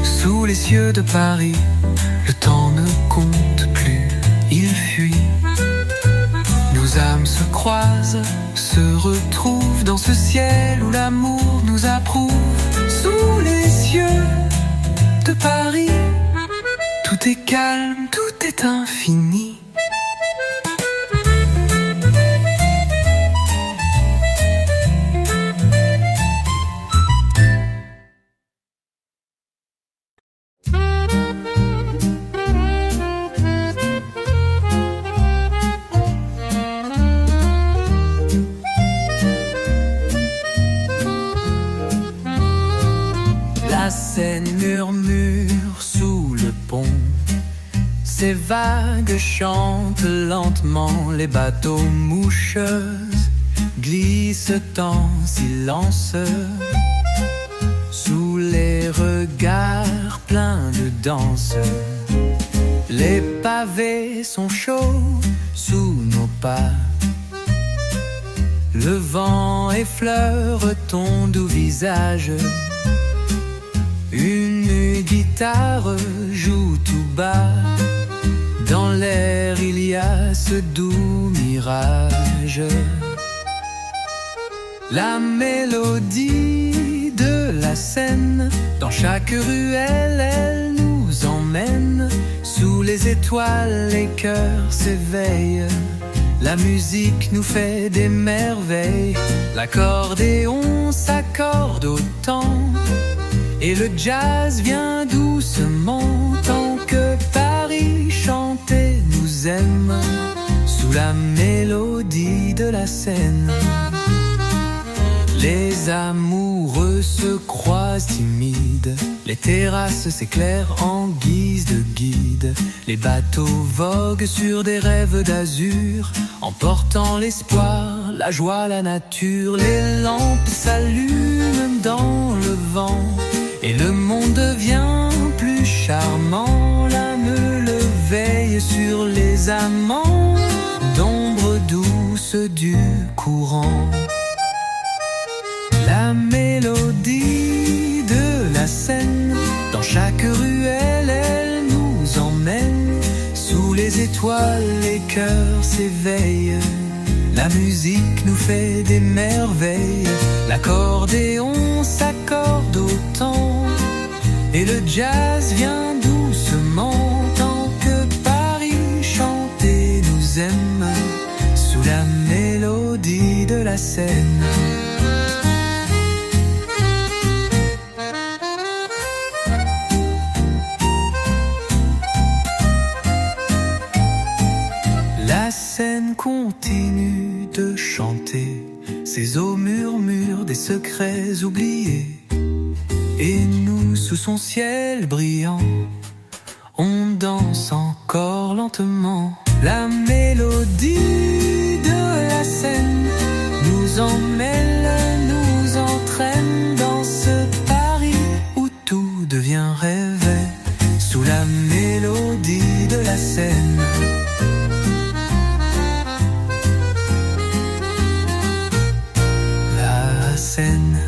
Sous les cieux de Paris, le temps ne compte plus, il fuit. Nos âmes se croisent, se retrouvent dans ce ciel où l'amour nous approuve. Sous les cieux de Paris, tout est calme, tout est infini. La Seine murmure sous le pont, ces vagues chantent lentement, les bateaux moucheuses glissent en silence. Sous les regards pleins de danse, les pavés sont chauds sous nos pas. Le vent effleure ton doux visage. Une guitare joue tout bas. Dans l'air il y a ce doux mirage. La mélodie de la Seine, dans chaque ruelle elle nous emmène. Sous les étoiles les cœurs s'éveillent. La musique nous fait des merveilles. L'accordéon s'accorde au temps, et le jazz vient doucement. Tant que Paris chante et nous aime, sous la mélodie de la Seine. Les amoureux se croisent timides, les terrasses s'éclairent en guise de guide. Les bateaux voguent sur des rêves d'azur, emportant l'espoir, la joie, la nature. Les lampes s'allument dans le vent, et le monde devient plus charmant. L'âme le veille sur les amants, d'ombre douce du courant. La mélodie de la Seine, dans chaque ruelle elle nous emmène. Sous les étoiles les cœurs s'éveillent. La musique nous fait des merveilles. L'accordéon s'accorde au temps, et le jazz vient doucement. Tant que Paris chante et nous aime, sous la mélodie de la Seine. La Seine continue de chanter, ses eaux murmurent des secrets oubliés. Et nous, sous son ciel brillant, on danse encore lentement. La mélodie de la Seine nous emmêle, nous entraîne dans ce Paris où tout devient rêve. Sous la mélodie de la Seine. La Seine.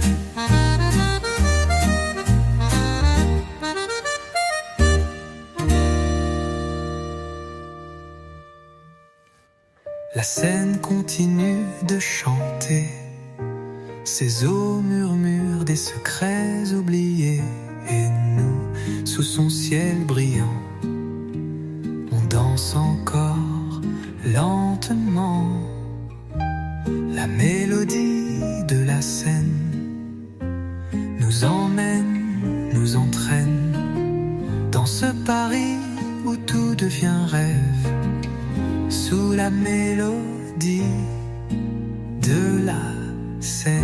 La Seine continue de chanter, ses eaux murmurent des secrets oubliés. Et nous, sous son ciel brillant, on danse encore lentement. La mélodie de la Seine, nous emmène, nous entraîne dans ce Paris où tout devient rêve, sous la mélodie de la Seine.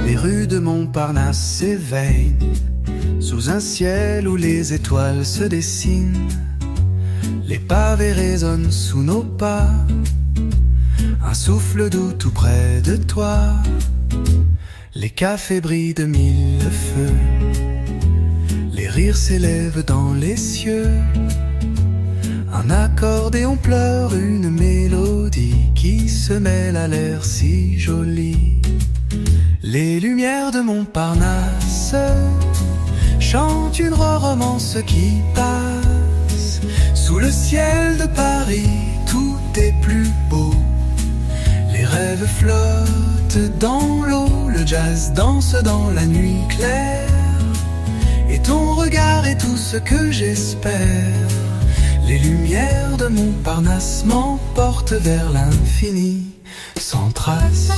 Les rues de Montparnasse s'éveillent sous un ciel où les étoiles se dessinent. Les pavés résonnent sous nos pas, un souffle doux tout près de toi. Les cafés brillent de mille feux, les rires s'élèvent dans les cieux. Un accordéon pleure une mélodie qui se mêle à l'air si joli. Les lumières de Montparnasse chantent une romance qui passe. Sous le ciel de Paris, tout est plus beau. Les rêves flottent dans l'eau, le jazz danse dans la nuit claire. Et ton regard est tout ce que j'espère. Les lumières de Montparnasse m'emportent vers l'infini, sans trace.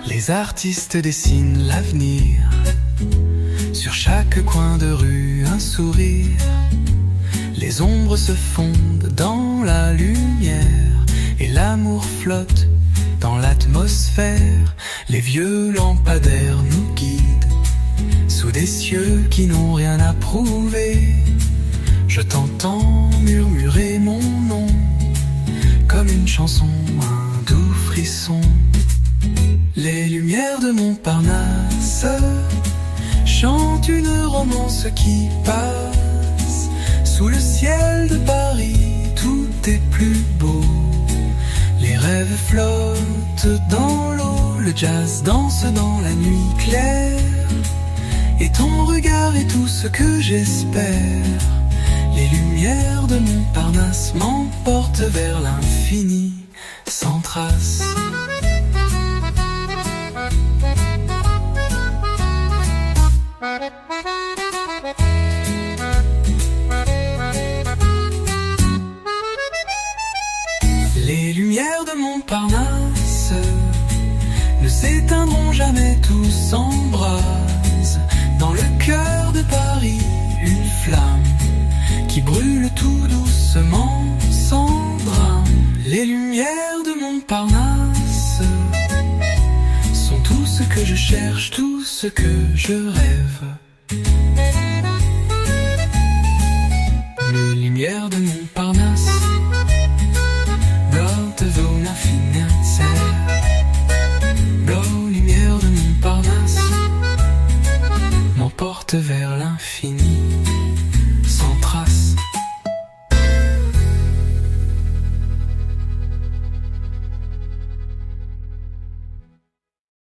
Les artistes dessinent l'avenir, sur chaque coin de rue un sourire. Les ombres se fondent dans la lumière, et l'amour flotte dans l'atmosphère. Les vieux lampadaires nous guident, sous des cieux qui n'ont rien à prouver. Je t'entends murmurer mon nom, comme une chanson, un doux frisson. Les lumières de Montparnasse chantent une romance qui passe. Sous le ciel de Paris, tout est plus beau. Les rêves flottent dans l'eau, le jazz danse dans la nuit claire. Et ton regard est tout ce que j'espère. Les lumières de Montparnasse m'emportent vers l'infini, sans trace. Les lumières de Montparnasse ne s'éteindront jamais, tout s'embrase. Dans le cœur de Paris, une flamme qui brûle tout doucement, sans drame. Les lumières de Montparnasse sont tout ce que je cherche, tout ce que je rêve. Les lumières de Montparnasse blottent la finesse. Les lumières de Montparnasse m'emportent vers l'infini, sans trace.